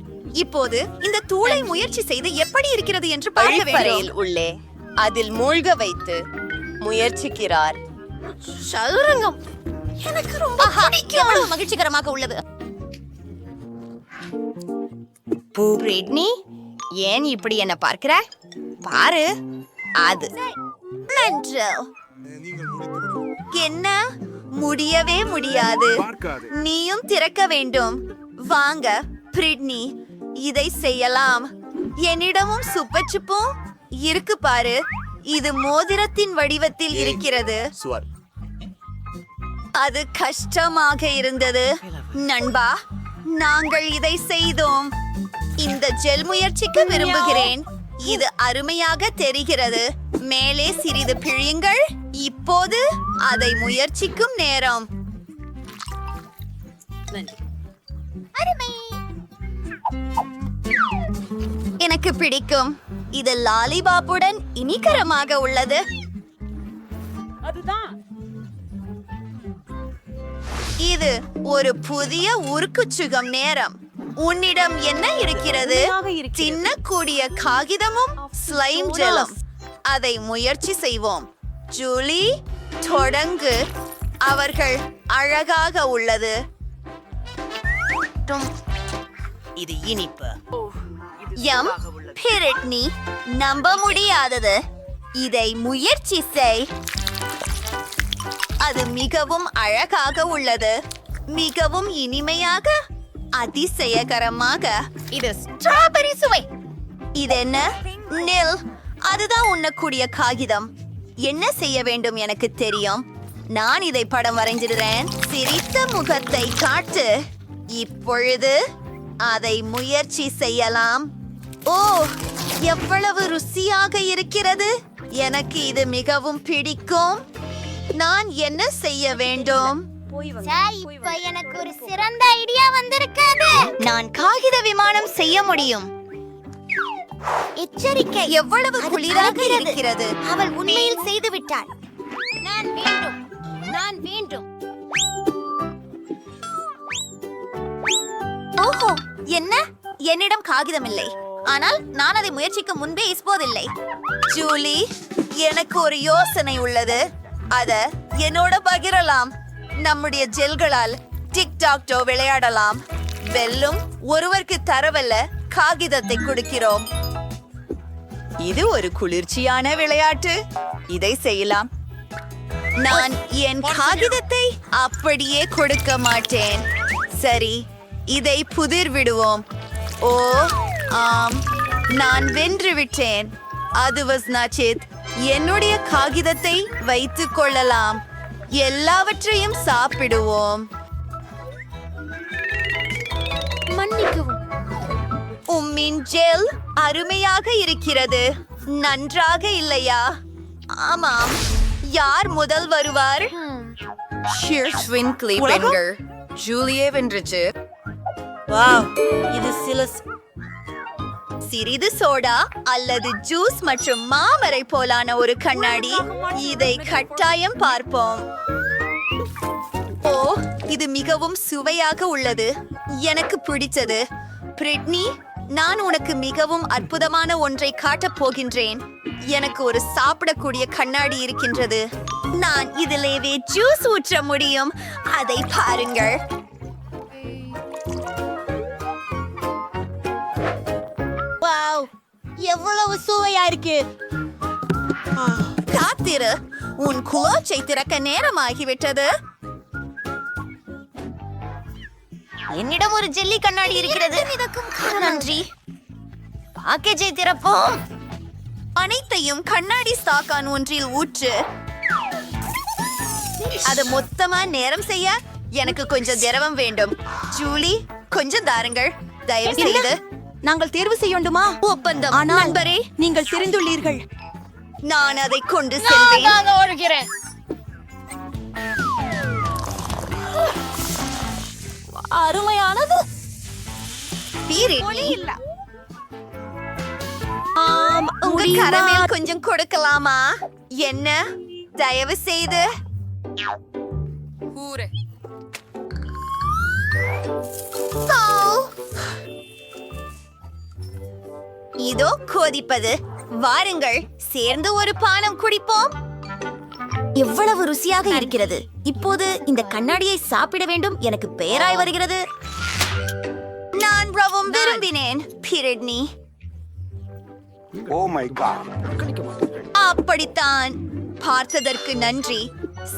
இப்போது இந்த தூளை முயற்சி செய்து எப்படி இருக்கிறது என்று பார்க்க வேண்டும். உள்ளே அதில் மூழ்க வைத்து முயற்சிக்கிறார். சதுரங்கம் எனக்கு ரொம்ப எவ்வளவு மகிழ்ச்சிகரமாக உள்ளது. பிரிட்னி, ஏன் இப்படி என்ன பார்க்கிற? பாரு, அது நன்று. என்ன? முடியவே முடியாது. நீயும் திறக்க வேண்டும். வாங்க பிரிட்னி, இதை செய்யலாம். என்னிடமும் சுப்பச்சுப்பும் இருக்கு பாரு. இது மோதிரத்தின் வடிவத்தில் இருக்கிறது. அது கஷ்டமாக இருந்தது நண்பா. நாங்கள் இதை செய்தோம். இந்த ஜெல் முயற்சிக்க விரும்புகிறேன். இது அருமையாக தெரிகிறது. மேலே சிறிது பிழியுங்கள். இப்போது அதை முயற்சிக்கும் நேரம். அருமை. எனக்கு பிடிக்கும். இது லாலிபாப்புடன் இனிகரமாக உள்ளது. இது ஒரு புதிய உருக்குச்சுகம் நேரம். உன்னிடம் என்ன இருக்கிறது? தின்னக்கூடிய காகிதமும் ஸ்லைம் ஜெலும். அதை முயற்சி செய்வோம். ஜூலி, தொடங்கு. அவர்கள் அழகாக உள்ளது. இது இனிப்பு. எம் பிரிட்னி, நம்ப முடியாதது. இதை முயற்சி செய். அது மிகவும் அழகாக உள்ளது. மிகவும் இனிமையாக, அதிசயகரமாக. இது ஸ்ட்ராபெரி சுவை. இது என்ன? நில். அதுதான் உண்ணக்கூடிய காகிதம். என்ன செய்ய வேண்டும் எனக்கு தெரியும். நான் இதை படம் வரைஞ்சிடுறேன். சிரித்த முகத்தை காட்டு. இப்பொழுது அதை முயற்சி செய்யலாம். ஓ, எவ்வளவு ருசியாக இருக்கிறது. எனக்கு இது மிகவும் பிடிக்கும். நான் என்ன செய்ய வேண்டும்? இப்ப எனக்கு ஒரு சிறந்த ஐடியா வந்திருக்கிறது. நான் காகித விமானம் செய்ய முடியும். எச்சரிக்கை, எவ்வளவு குளிராக இருக்கிறது. அவள் உண்மையில் செய்து விட்டாள். நான் வேண்டும். ஓஹோ, என்ன? என்னிடம் காகிதம் இல்லை. ஆனால் நான் அதை முயற்சிக்க முன்பே இப்போதில்லை. ஜூலி, எனக்கு ஒரு யோசனை உள்ளது. அத என்னோட பகிரலாம். நம்முடைய ஜெல்களால் டிக்டாக்டோ விளையாடலாம். வெல்லும் ஒருவருக்கு தரவல்ல காகிதத்தை கொடுக்கிறோம். இது ஒரு குளிர்ச்சியான விளையாட்டு. இதை செய்யலாம். நான் என் காகிதத்தை அப்படியே கொடுக்க மாட்டேன். சரி, இதை புதிர் விடுவோம். ஓ ஆம், நான் வென்று விட்டேன். அது நச்சித். என்னுடைய காகிதத்தை வைத்துக் கொள்ளலாம். எல்லாவற்றையும் சாப்பிடுவோம். மன்னிக்கவும். உம்மின் ஜெல் அருமையாக இருக்கிறது. நன்றாக இல்லையா? ஆமாம். யார் முதல் வருவார்? ஜூலியே வென்றுச்சு. இது சிறிது சோடா அல்லது ஜூஸ் மற்றும் மாமரை போலான ஒரு கண்ணாடி. இதை கட்டாயம் பார்ப்போம். ஓ, இது மிகவும் சுவையாக உள்ளது. எனக்கு பிடித்தது. பிரிட்னி, நான் உனக்கு மிகவும் அற்புதமான ஒன்றை காட்டப் போகின்றேன். எனக்கு ஒரு சாப்பிடக்கூடிய கண்ணாடி இருக்கின்றது. நான் இதிலேயே ஜூஸ் ஊற்ற முடியும். அதை பாருங்கள். வாவ், எவ்வளவு சுவையா இருக்கு. காத்திரு, உன் குளோச்சை திறக்க நேரமாகிவிட்டது. என்னிடம் ஒரு ஜெல்லி கண்ணாடி இருக்கிறது. நன்றி. பாக்கேஜை திறப்போம். அனைத்தையும் கண்ணாடி ஸ்டாக்கான் ஒன்றில் ஊற்று. அது மொத்தமா நேரம் செய்ய எனக்கு கொஞ்சம் திரவம் வேண்டும். ஜூலி, கொஞ்சம் தாருங்கள் தயவு செய்து. நாங்கள் தேர்வு செய்யண்டுமா ஒப்பந்தம் நண்பரே நீங்கள் தெரிந்துள்ளீர்கள் நான் அதை கொண்டு செல்வேன் அருமையானது உங்க கரமேல் கொஞ்சம் கொடுக்கலாமா என்ன தயவு செய்து இதோ கொதிப்பது வாருங்கள் சேர்ந்து ஒரு பானம் குடிப்போம் எவ்வளவு ருசியாக இருக்கிறது இப்போது இந்த கண்ணாடியை சாப்பிட வேண்டும் எனக்கு பெயராய் வருகிறது நான் ரொம்பவும் விரும்பினேன் பிரட்னி அப்படித்தான் பார்த்ததற்கு நன்றி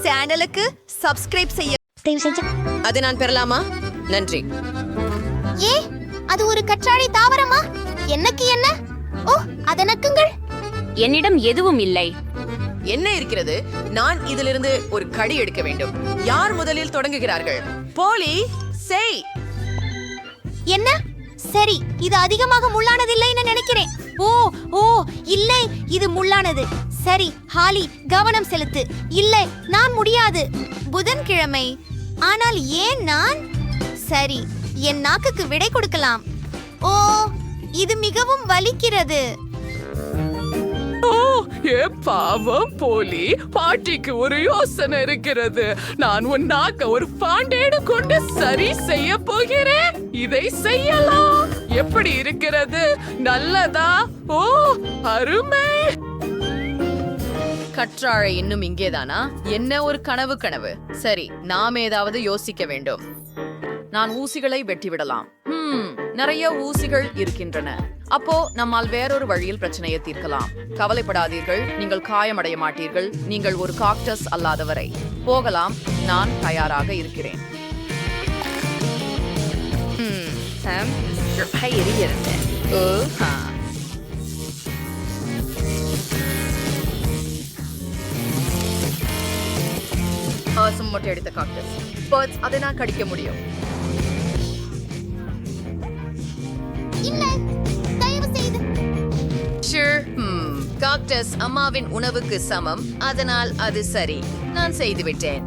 சேனலுக்கு சப்ஸ்கிரைப் செய்ய அதை நான் பெறலாமா நன்றி ஏ அது ஒரு கற்றாழை தாவரமா என்னக்கு என்ன ஓ அதனக்குங்கள் என்னிடம் எதுவும் இல்லை. என்ன இருக்கிறது நான் இதிலிருந்து ஒரு கடி எடுக்க வேண்டும் யார் முதலில் தொடங்குகிறார்கள் போலி செய் என்ன சரி இது அதிகமாக முள்ளானதில்லைன்னு நினைக்கிறேன் ஓ ஓ இல்லை இது முள்ளானது சரி ஹாலி கவனம் செலுத்து இல்லை நான் முடியாது புதன்கிழமை ஆனால் ஏன் நான் சரி என் நாக்குக்கு விடை கொடுக்கலாம் ஓ இது மிகவும் வலிக்கிறது பாவம் போலி பாட்டிக்கு ஒரு யோசனை இருக்கிறது நான் உன் நாக்க ஒரு பாண்டேடு கொண்டு சரி செய்ய போகிறேன் இதை செய்யலாம் எப்படி இருக்கிறது நல்லதா ஓ அருமை கற்றாழை இன்னும் இங்கேதானா என்ன ஒரு கனவு சரி நாம் ஏதாவது யோசிக்க வேண்டும் நான் ஊசிகளை வெட்டிவிடலாம் நிறைய ஊசிகள் இருக்கின்றன அப்போ நம்மால் வேறொரு வழியில் பிரச்சனையை தீர்க்கலாம் கவலைப்படாதீர்கள் நீங்கள் காயமடைய மாட்டீர்கள் நீங்கள் ஒரு காக்டஸ் அல்லாதவரை போகலாம் நான் தயாராக இருக்கிறேன் மொட்டை அடித்த காக்டஸ் பர்ட்ஸ் அதை நான் கடிக்க முடியும் காக்டஸ் அம்மாவின் உணவுக்கு சமம் அதனால் அது சரி நான் செய்துவிட்டேன்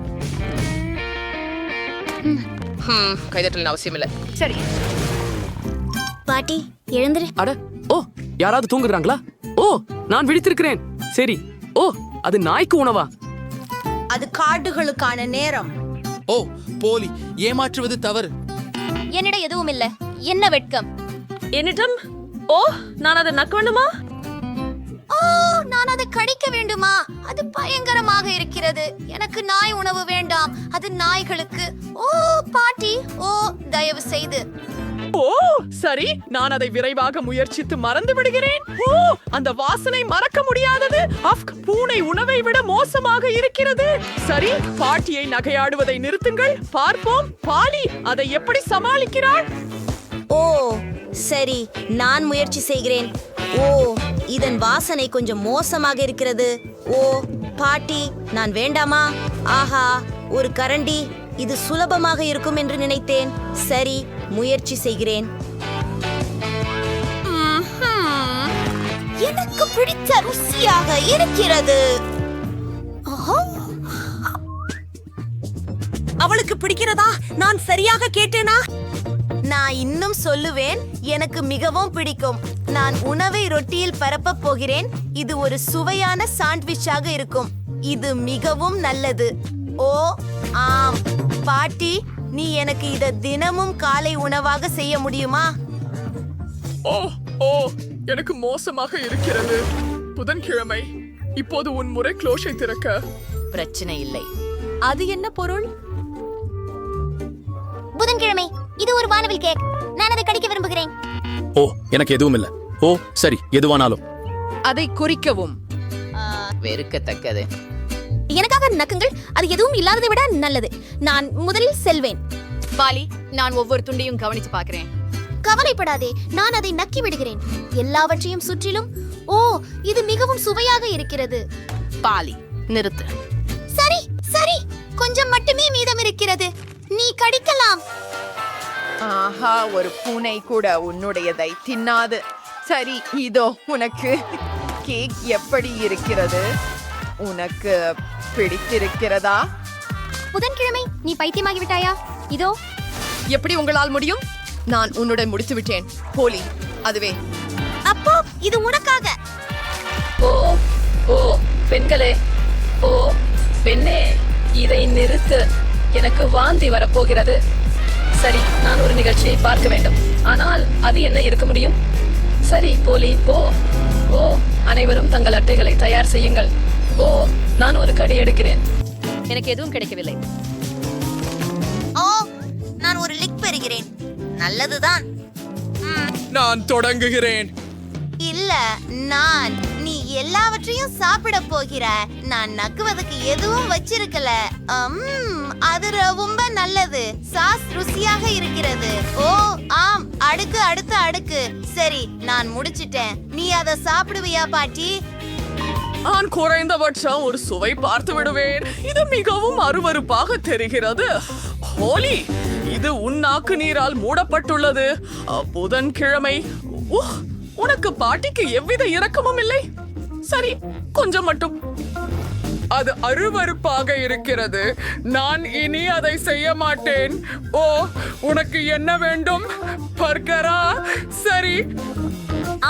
கைதட்டலின் அவசியம் இல்லை சரி பாட்டி எழுந்துரு அட ஓ யாராவது தூங்குறாங்களா ஓ நான் விழித்திருக்கிறேன் சரி ஓ அது நாய்க்கு உணவா அது கார்டுகளுக்கான நேரம் ஓ போலி ஏமாற்றுவது தவறு என்னிடம் எதுவும் இல்ல என்ன வெட்கம் என்னிடம் ஓ நான் அதை நக்க வேண்டுமா ஓ நான் அதை கடிக்க வேண்டுமா அது பயங்கரமாக இருக்கிறது எனக்கு நாய் உணவு வேண்டாம் அது நாய்களுக்கு ஓ பாட்டி ஓ தயவு செய்து ஓ சரி நான் அதை விரைவாக முயற்சித்து மறந்து விடுகிறேன் ஓ அந்த வாசனை மறக்க முடியாதது பூனை உணவை விட மோசமாக இருக்கிறது சரி பாட்டியை நகையாடுவதை நிறுத்துங்கள் பார்ப்போம் பாலி அதை எப்படி சமாளிக்கிறாள் ஓ சரி நான் முயற்சி செய்கிறேன் ஓ இதன் வாசனை கொஞ்சம் மோசமாக இருக்கிறது ஓ பாட்டி நான் வேண்டாமா ஆஹா ஒரு கரண்டி இது சுலபமாக இருக்கும் என்று நினைத்தேன் சரி முயற்சி செய்கிறேன் எனக்கு பிடித்த ருசியாக இருக்கிறது அவளுக்கு பிடிக்கிறதா நான் சரியாக கேட்டேனா நான் இன்னும் சொல்லுவேன் எனக்கு மிகவும் பிடிக்கும் நான் உணவை ரொட்டியில் பரப்ப போகிறேன் இது ஒரு சுவையான சாண்ட்விச்சாக இருக்கும் இது மிகவும் நல்லது ஓ ஆம் பாட்டி நீ எனக்கு இத தினமும் காலை உணவாக செய்ய முடியுமா ஓ ஓ எனக்கு மோசமாக இருக்கிறது புதன்கிழமை இப்போது உன் முறை க்ளோஷை திறக்க பிரச்சனை இல்லை அது என்ன பொருள் புதன்கிழமை இது ஒரு வானவில் கேக் நான் அதை கடிக்க விரும்புகிறேன் ஓ எனக்கு எதுவும் இல்ல ஓ சரி எதுவானாலும் அதை குறிக்கவும் வெறுக்கத்தக்கது எனக்காக நக்குங்கள் அது எதுவும் இல்லாததை விட நல்லது நான் முதலில் செல்வேன் பாலி நான் ஒவ்வொரு துண்டையும் கவனித்து பார்க்கிறேன் கவலைப்படாதே நான் அதை நக்கி விடுகிறேன் எல்லாவற்றையும் சுற்றிலும் ஓ இது மிகவும் சுவையாக இருக்கிறது பாலி நிறுத்து சரி சரி கொஞ்சம் மட்டுமே மீதம் இருக்கிறது நீ கடிக்கலாம் ஆஹா, ஒரு பூனை கூட உன்னுடையதை தின்னாது. சரி, இதோ உனக்கு கேக் எப்படி இருக்கிறது? உனக்கு பிடித்திருக்கிறதா? புதன்கிழமை நீ பைத்தியமாகி விட்டாயா? இதோ. எப்படி உங்களால் முடியும்? நான் உன்னுடன் முடித்து விட்டேன். போலி, அதுவே. அப்போ இது உனக்காக. ஓ ஓ பெண்களே, ஓ பெண்ணே, இதை நிறுத்து. எனக்கு வாந்தி வரப்போகிறது. சரி, நான் ஒரு நிகழ்ச்சியை பார்க்க வேண்டும். ஆனால் அது என்ன இருக்க முடியும்? சரி போலி, போ. ஓ, அனைவரும் தங்கள் அட்டைகளை தயார் செய்யுங்கள். ஓ, நான் ஒரு கடி எடுக்கிறேன். எனக்கு எதுவும் கிடைக்கவில்லை. ஓ, நான் ஒரு லிக் பெறுகிறேன். நல்லதுதான். நான் தொடங்குகிறேன். இல்ல, நீ எல்லாவற்றையும் சாப்பிட போகிற. நான் நக்குவதற்கு எதுவும் வச்சிருக்கல. அது ரொம்ப நல்லது. சாஸ் ருசியாக இருக்கிறது. ஓ ஆம், அடுக்கு அடுத்த அடுக்கு. சரி, நான் முடிச்சிட்டேன். நீ அதை சாப்பிடுவியா பாட்டி? நான் குறைந்தபட்சம் ஒரு சுவை பார்த்து விடுவேன். இது மிகவும் அருவருப்பாக தெரிகிறது. ஹோலி, இது உன் நாக்கு நீரால் மூடப்பட்டுள்ளது. புதன்கிழமை. உனக்கு பாட்டிக்கு எவ்வித இரக்கமும் இல்லை. சரி, கொஞ்சம் மட்டும். அது அருவருப்பாக இருக்கிறது. நான் இனி அதை செய்ய மாட்டேன். ஓ, உனக்கு என்ன வேண்டும்? பர்கரா? சரி.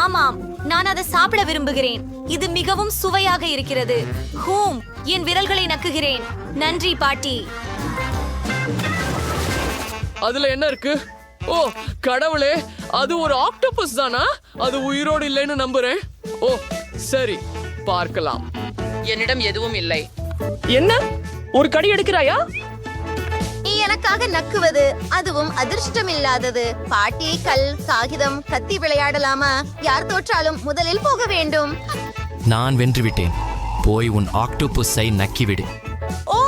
ஆமாம், நான் அதை சாப்பிட விரும்புகிறேன். இது மிகவும் சுவையாக இருக்கிறது. ஹூம், என் விரல்களை நக்குகிறேன். நன்றி பாட்டி. அதுல என்ன இருக்கு? ஓ கடவுளே, அது ஒரு ஆக்டோபஸ் தானா? அது உயிரோடு இல்லைன்னு நம்புறேன். ஓ சரி, பார்க்கலாம். என்னிடம் எதுவும் இல்லை. என்ன, ஒரு கடி எடுக்கிறாயா? நீ எனக்காக நக்குவது அதுவும் அதிர்ஷ்டம் இல்லாதது. பாட்டி, கல், காகிதம், கத்தி விளையாடலாமா? யார் தோற்றாலும் முதலில் போக வேண்டும். நான் வென்றுவிட்டேன். போய் உன் ஆக்டோபஸை நக்கிவிடு. ஓ,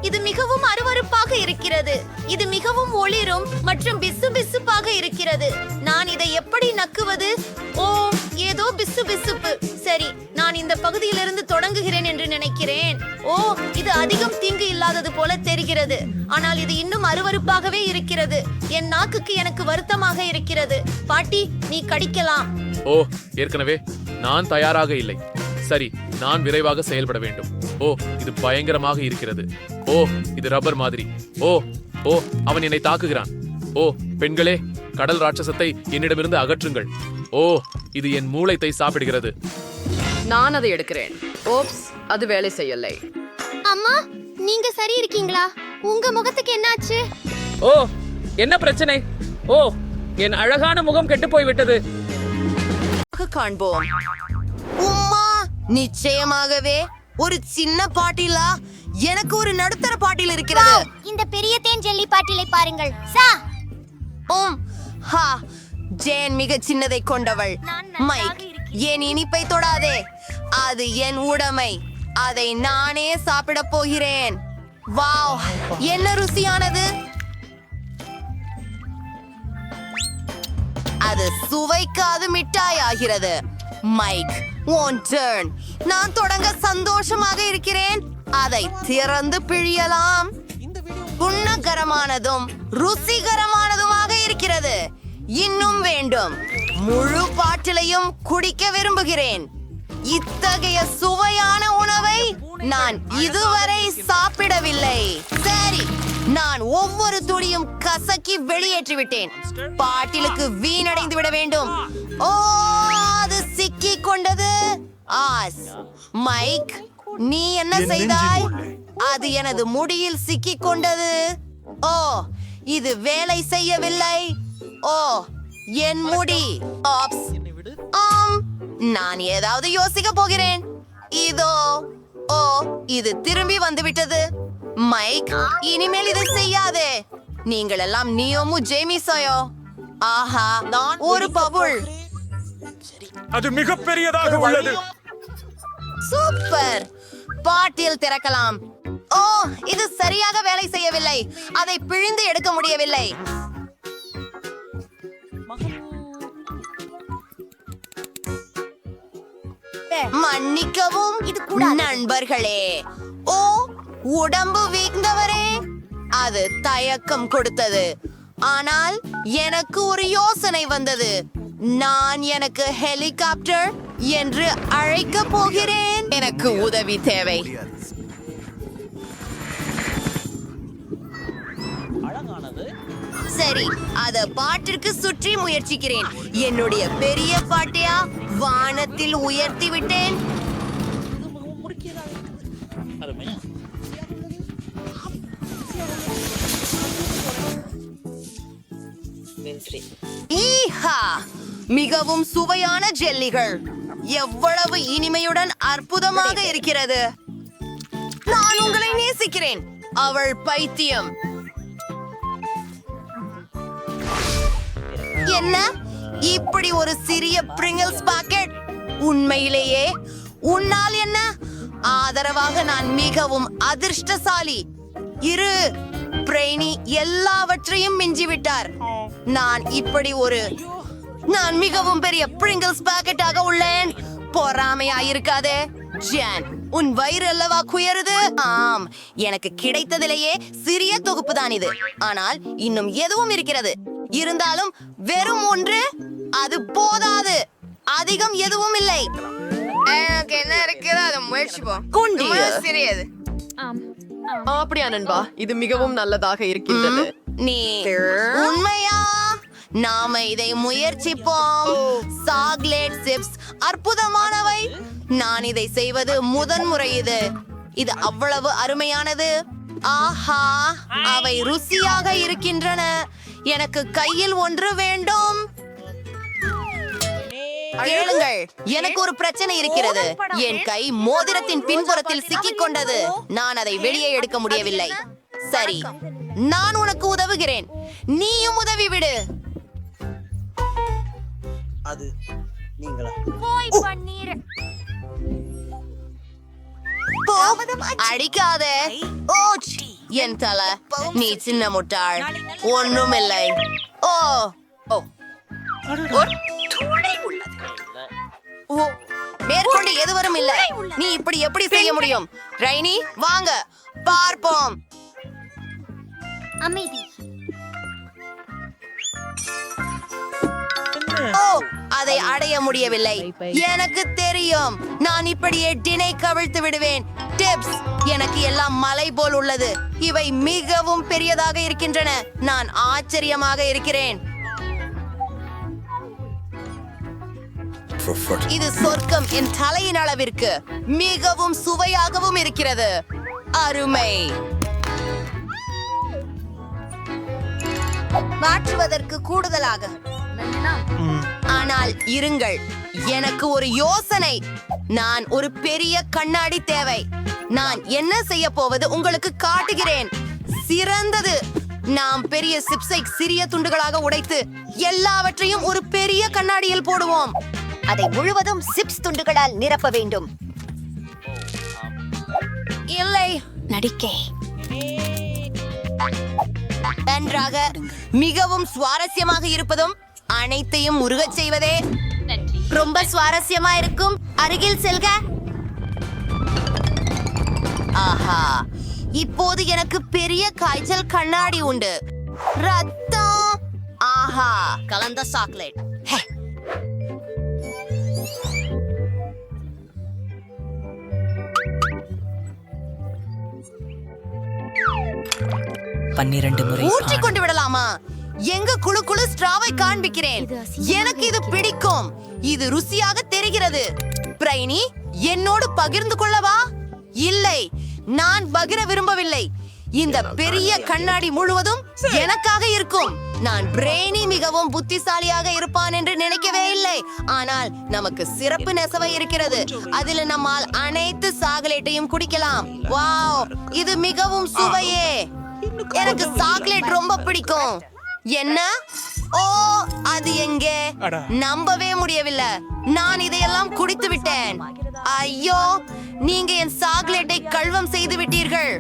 இது மிகவும் அருவருப்பாக இருக்கிறது. இது மிகவும் ஒளிரும் மற்றும் பிசு பிசுப்பாக இருக்கிறது. நான் இதை எப்படி நக்குவது? ஓ, ஏதோ பிசு பிசுப்பு. சரி, நான் இந்த பகுதியிலிருந்து தொடங்குகிறேன் என்று நினைக்கிறேன். ஓ, இது அதிகம் தீங்கு இல்லாதது போல தெரிகிறது. ஆனால் இது இன்னும் அருவருப்பாகவே இருக்கிறது. என் நாக்குக்கு எனக்கு வருத்தமாக இருக்கிறது. பாட்டி, நீ கடிக்கலாம். ஓ, ஏற்கனவே நான் தயாராக இல்லை. சரி, நான் விரைவாக செயல்பட வேண்டும். ஓ, இது பயங்கரமாக இருக்கிறது. ஓ, இது ரப்பர் மாதிரி. ஓ ஓ அவன் என்னை தாக்குகிறான். ஓ பெண்களே, கடல் ராட்சசத்தை என்னிடமிருந்து அகற்றுங்கள். ஓ, இது என் மூளைத்தை சாப்பிடுகிறது. நான் அதை எடுக்கிறேன். ஓப்ஸ், அது வேலை செய்யலை. அம்மா, நீங்க சரி இருக்கீங்களா? உங்க முகத்துக்கு என்னாச்சு? ஓ, என்ன பிரச்சனை? ஓ, என் அழகான முகம் கெட்டு போய்விட்டது. காண்போம். உம்மா, நிச்சயமாகவே ஒரு சின்ன பாட்டிலா? எனக்கு ஒரு நடுத்தர பாட்டில் இருக்கிறது. இந்த பெரிய தேன் ஜெல்லி பாட்டிலை பாருங்கள். சா. ஹா, ஜேன் மிக சின்னதை கொண்டவள். மைக், என் இனிப்பை தொடாதே. அது என் உடைமை. அதை நானே சாப்பிட போகிறேன். வாவ், என்ன ருசியானது! அது சுவைக்காது மிட்டாய் ஆகிறது. மைக், உன் டர்ன். நான் தொடங்க சந்தோஷமாக இருக்கிறேன். அதை திறந்து பிழியலாம். குணகரமானதும் ருசிகரமானதுமாக இருக்கிறது. இன்னும் வேண்டும். முழு பாட்டிலையும் குடிக்க விரும்புகிறேன். இத்தகைய சுவையான உணவை நான் இதுவரை சாப்பிடவில்லை. சரி, நான் ஒவ்வொரு துளியும் கசக்கி வெளியேற்றி விட்டேன். பாட்டிலுக்கு வீணடைந்து விட வேண்டும். ஓ, அது சிக்கிக் கொண்டது. ஆஸ், மைக், நீ என்ன செய்தாய்? அது எனது முடியில் சிக்கிக் கொண்டது. ஓ, இது வேலை செய்யவில்லை. ஓ, என் முடி. ஆப்ஸ், ஆம், நான் ஏதாவது யோசிக்க போகிறேன். இதோ. ஓ, இது திரும்பி வந்துவிட்டது. மைக், இனிமேல் இதை செய்யாதே. நீங்கள் எல்லாம் நியோமு ஜேமிசோயோ. ஆஹா, ஒரு பபுள். அது மிகப்பெரியதாக உள்ளது. சூப்பர். பாட்டில் திறக்கலாம். ஓ, இது சரியாக வேலை செய்யவில்லை. அதை பிழிந்து எடுக்க முடியவில்லை. மன்னிக்கவும் நண்பர்களே. ஓ, உடம்பு வீழ்ந்தவரே, அது தயக்கம் கொடுத்தது. ஆனால் எனக்கு ஒரு யோசனை வந்தது. நான் எனக்கு ஹெலிகாப்டர் என்று அழைக்க போகிறேன். எனக்கு உதவி தேவை. சரி, அத பாட்டிற்கு சுற்றி முயற்சிக்கிறேன். என்னுடைய பெரிய பாட்டையா வானத்தில் உயர்த்தி விட்டேன். ஈஹா! மிகவும் சுவையான ஜெல்லிகள். எவ்வளவு இனிமையுடன் அற்புதமாக இருக்கிறது. நான் உங்களை நேசிக்கிறேன். அவள் பைத்தியம். என்ன, இப்படி ஒரு சிறிய பிரிங்கிள்ஸ் பாக்கெட்? உண்மையிலேயே உன்னால் என்ன? ஆதரவாக நான் மிகவும் அதிர்ஷ்டசாலி. இரு, பிரெய்னி எல்லாவற்றையும் மிஞ்சிவிட்டார். நான் மிகவும் பெரிய பிரிங்கிள்ஸ் பாக்கெட்டாக உள்ளேன். பொறாமையாயிருக்காதே ஜான், உன் வயிறு அல்லவா குயருது? ஆம், எனக்கு கிடைத்ததிலேயே சிறிய தொகுப்பு தான் இது. ஆனால் இன்னும் எதுவும் இருக்கிறது. இருந்தாலும் வெறும் ஒன்று அது போதாது. அதிகம் எதுவும் இல்லை. எனக்கு என்ன இருக்குது அதை முயற்சிப்போம். சிறியது. அப்படியா நண்பா, இது மிகவும் நல்லதாக இருக்கின்றது. நீ உண்மையா? நாம இதை முயற்சிப்போம். சாக்லேட் சிப்ஸ் அற்புதமானவை. நான் இதை செய்வது முதன்முறை. இது அவ்வளவு அருமையானது. ஆஹா, அவை ருசியாக இருக்கின்றன. எனக்கு கையில் ஒன்று வேண்டும். கேளுங்கள், எனக்கு ஒரு பிரச்சனை இருக்கிறது. என் கை மோதிரத்தின் பின்புறத்தில் சிக்கிக் கொண்டது. நான் அதை வெளியே எடுக்க முடியவில்லை. சரி, நான் உனக்கு உதவுகிறேன். நீயும் உதவி விடு. அது நீங்களா? அடிக்காதே. என் தலை, நீ சின்ன முட்டாள். ஒண்ணும் இல்லை. ஓ மேற்கொண்டு எதுவரும் இல்லை. நீ இப்படி எப்படி செய்ய முடியும்? ரைனி, வாங்க பார்ப்போம். அமைதி. அதை அடைய முடியவில்லை. எனக்கு தெரியும். நான் இப்படியே டினை கவிழ்த்து விடுவேன். டிப்ஸ், எனக்கு எல்லாம் மலை போல் உள்ளது. இவை மிகவும் பெரியதாக இருக்கின்றன. நான் ஆச்சரியமாக இருக்கிறேன். இது சொர்க்கம் என் தலையின் அளவிற்கு. மிகவும் சுவையாகவும் இருக்கிறது. அருமை. மாற்றுவதற்கு கூடுதலாக. ஆனால் இருங்கள், எனக்கு ஒரு யோசனை. நான் ஒரு பெரிய கண்ணாடி தேவை. நான் என்ன செய்ய போவது உங்களுக்கு காட்டுகிறேன். சிறந்தது. நாம் பெரிய சிப்ஸை சிறிய துண்டுகளாக உடைத்து எல்லாவற்றையும் ஒரு பெரிய கண்ணாடியில் போடுவோம். அதை முழுவதும் சிப்ஸ் துண்டுகளால் நிரப்ப வேண்டும். இல்லை, நடிக்கை. நன்றாக. மிகவும் சுவாரஸ்யமாக இருப்பதும் அனைத்தையும் முருகச் செய்வதே. ரொம்ப சுவாரஸ்யமா இருக்கும். அருகில் செல்க. ஆஹா, இப்போது எனக்கு பெரிய காய்ச்சல் கண்ணாடி உண்டு. ரத்தம். ஆஹா, கலந்த சாக்லேட். ஊற்றி கொண்டு விடலாமா? எங்க குழு குழு ஸ்ட்ராவை காண்பிக்கிறேன். எனக்கு இது பிடிக்கும். இது ருசியாக தெரிகிறது. பிரைனி, என்னோடு பகிர்ந்து கொள்ளவா? இல்லை, நான் பகிர விரும்பவில்லை. இந்த பெரிய கண்ணாடி முழுவதும் எனக்காக இருக்கும். நான் பிரெய்னி மிகவும் புத்திசாலியாக இருப்பான் என்று நினைக்கவே இல்லை. ஆனால் நமக்கு சிறப்பு நெசவை இருக்கிறது. அதில் நம்மால் அனைத்து சாக்லேட்டையும் குடிக்கலாம். வாவ், இது மிகவும் சுவையே. எனக்கு சாக்லேட் ரொம்ப பிடிக்கும். என்ன? ஓ, அது எங்கே? நம்பவே முடியவில்லை. நான் இதையெல்லாம் குடித்து விட்டேன். ஐயோ, நீங்க என் சாக்லேட்டை கல்வம் செய்து விட்டீர்கள்.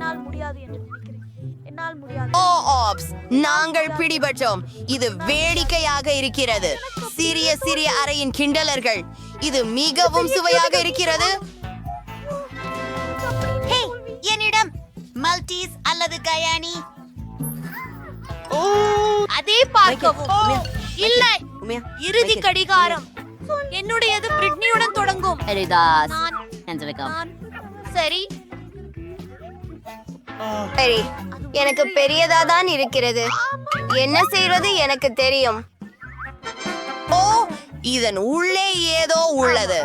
ஓ ஆப்ஸ், நாங்கள் பிடிபட்டோம். இது வேடிக்கையாக இருக்கிறது. சிறிய சிறிய அறையின் கிண்டலர்கள். இது மிகவும் சுவையாக இருக்கிறது. என்னிடம் மல்டீஸ் அல்லது கயானி. அதே பார்க்கவும். இல்லை, இறுதி கடிகாரம். என்னுடையது பிரிட்னியுடன் தொடங்கும். சரி சரி, எனக்கு பெரியதா தான் இருக்கிறது. என்ன செய்வது எனக்கு தெரியும். ஓ, இதன் உள்ளே ஏதோ உள்ளது.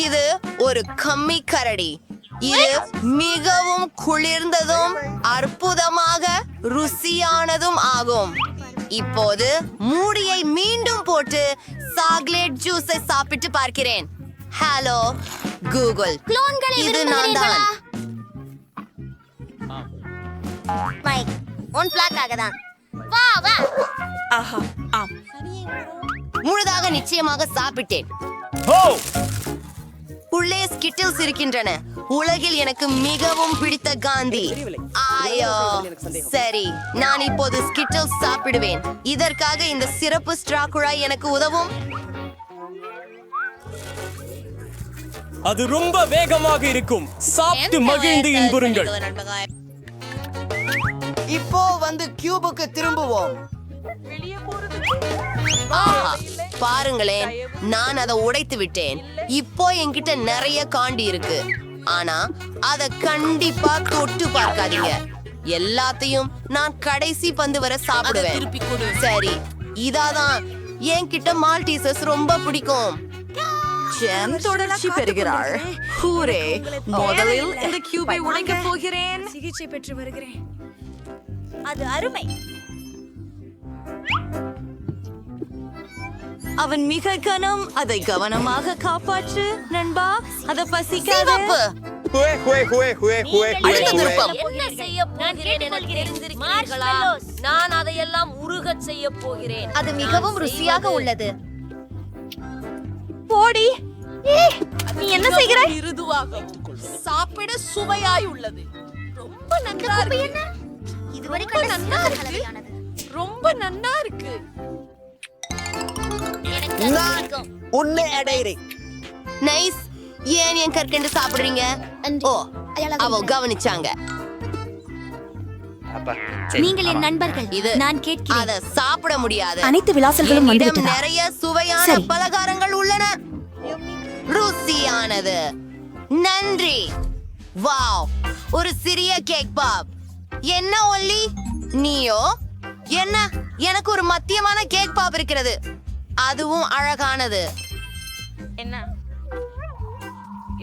இது ஒரு கம்மி கரடி. இது மிகவும் குளிர்ந்ததும் அற்புதமாக ருசியானதும் ஆகும். இப்போது மூடியை மீண்டும் போட்டு சாக்லேட் ஜூஸை சாப்பிட்டு பார்க்கிறேன். ஹலோ கூகுள், இது நான் தான். மைக், உன் பிளாக்காக தான். வா வா. ஆஹா, ஆம். முழுதாக நிச்சயமாக சாப்பிட்டேன். உள்ளே ஸ்கிட்டில்ஸ் இருக்கின்றன. உலகில் எனக்கு மிகவும் பிடித்த காந்தி. ஆயோ, சரி, நான் இப்போது ஸ்கிட்டில்ஸ் சாப்பிடுவேன். இதற்காக இந்த சிறப்பு ஸ்ட்ரா குழாய் எனக்கு உதவும். அது ரொம்ப வேகமாக இருக்கும். சாப்பிட்டு மகிழ்ந்து இன்புறுங்கள். இப்போ வந்து கியூபுக்கு திரும்புவோம். ஆஹா, பாருங்களேன், நான் அதை உடைத்து விட்டேன். இப்போ என்கிட்ட நிறைய காண்டி இருக்கு. ஆனா அத கண்டிப்பா தொட்டு பார்க்காதீங்க. எல்லாத்தையும் நான் கடைசி பந்து வரை சாப்பிடுவேன். சரி, இதாதான் என்கிட்ட மால்டீசஸ் ரொம்ப பிடிக்கும். ஜெம் தொடர்ச்சி பெறுகிறாள். ஹூரே, முதலில் இந்த கியூபை உடைக்கப் போகிறேன். சிகிச்சை பெற்று வருகிறேன். அது அருமை. அவன் மிக கனம். அதை கவனமாக காப்பாற்று நண்பா. அத பசிக்காத. அடுத்த திருப்பம். என்ன செய்ய போகிறேன் என தெரிந்திருக்கிறீர்களா? நான் அதையெல்லாம் உருகச் செய்ய போகிறேன். அது மிகவும் ருசியாக உள்ளது. போடி, நீ என்ன செய்கிறாய்? மிருதுவாக சாப்பிட சுவையாய் உள்ளது. ரொம்ப நன்றா இருக்கு. இதுவரை ரொம்ப நன்னா இருக்கு. ரொம்ப நன்னா இருக்கு. உன்னை அடைகிறேன். நைஸ். ஏன் என் கற்கண்டு சாப்பிடுறீங்க? ஓ, அவ கவனிச்சாங்க. நீங்கள் என் நண்பர்கள். இது நான் கேட்கிறேன். அத சாப்பிட முடியாது. அனைத்து விலாசங்களும் என்னிடம் நிறைய சுவையான பலகாரங்கள் உள்ளன. ருசியானது. நன்றி. வாவ், ஒரு சிறிய கேக் பாப். என்ன ஒல்லி, நீயோ? என்ன, எனக்கு ஒரு மத்தியமான கேக் பாப் இருக்கிறது. அதுவும் அழகானது. என்ன,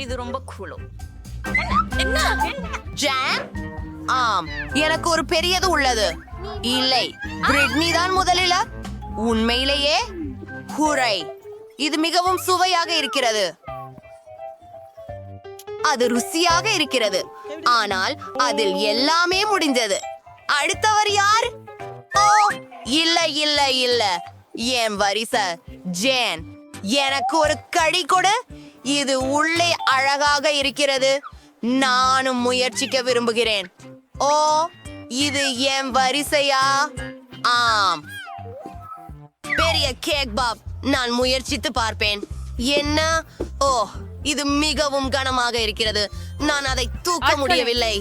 இது ரொம்ப கூலோ. என்ன ஜாம்? ஆம், எனக்கு ஒரு பெரியது உள்ளது. இல்லை, பிரிட்னி தான் முதலில். உண்மையிலேயே ஹூரை, இது மிகவும் சுவையாக இருக்கிறது. அது ருசியாக இருக்கிறது. ஆனால் அதில் எல்லாமே முடிந்தது. அடுத்தவர் யார்? ஓ, இல்ல இல்ல இல்ல, என் வரிசை ஜேன். எனக்கு ஒரு கடி கொடு. இது உள்ளே அழகாக இருக்கிறது. நானும் முயற்சிக்க விரும்புகிறேன். ஓ, இது என் வரிசையா? ஆம், பெரிய கேக் பாப். நான் முயற்சித்து பார்ப்பேன். என்ன? ஓ, இது மிகவும் கனமாக இருக்கிறது. நான் அதை தூக்க முடியவில்லை.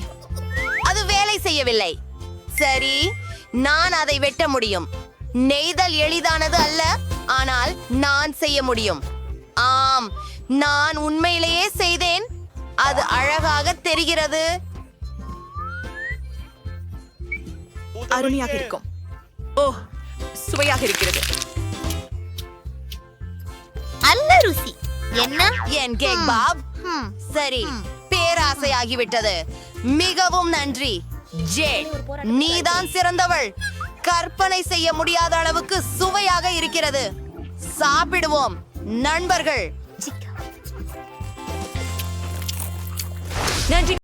அது வேலை செய்யவில்லை. சரி, நான் அதை வெட்ட முடியும். நெய்தல் எளிதானது அல்ல, ஆனால் நான் செய்ய முடியும். ஆம், நான் உண்மையிலேயே செய்தேன். அது அழகாக தெரிகிறது. அருமையாக இருக்கும். ஓ, சுவையாக இருக்கிறது. அல்ல ருசி. என்ன என் கேக் பாப்? சரி, பேராசையாகிவிட்டது. மிகவும் நன்றி ஜேட். நீதான் சிறந்தவள். கற்பனை செய்ய முடியாத அளவுக்கு சுவையாக இருக்கிறது. சாப்பிடுவோம் நண்பர்கள். நன்றி.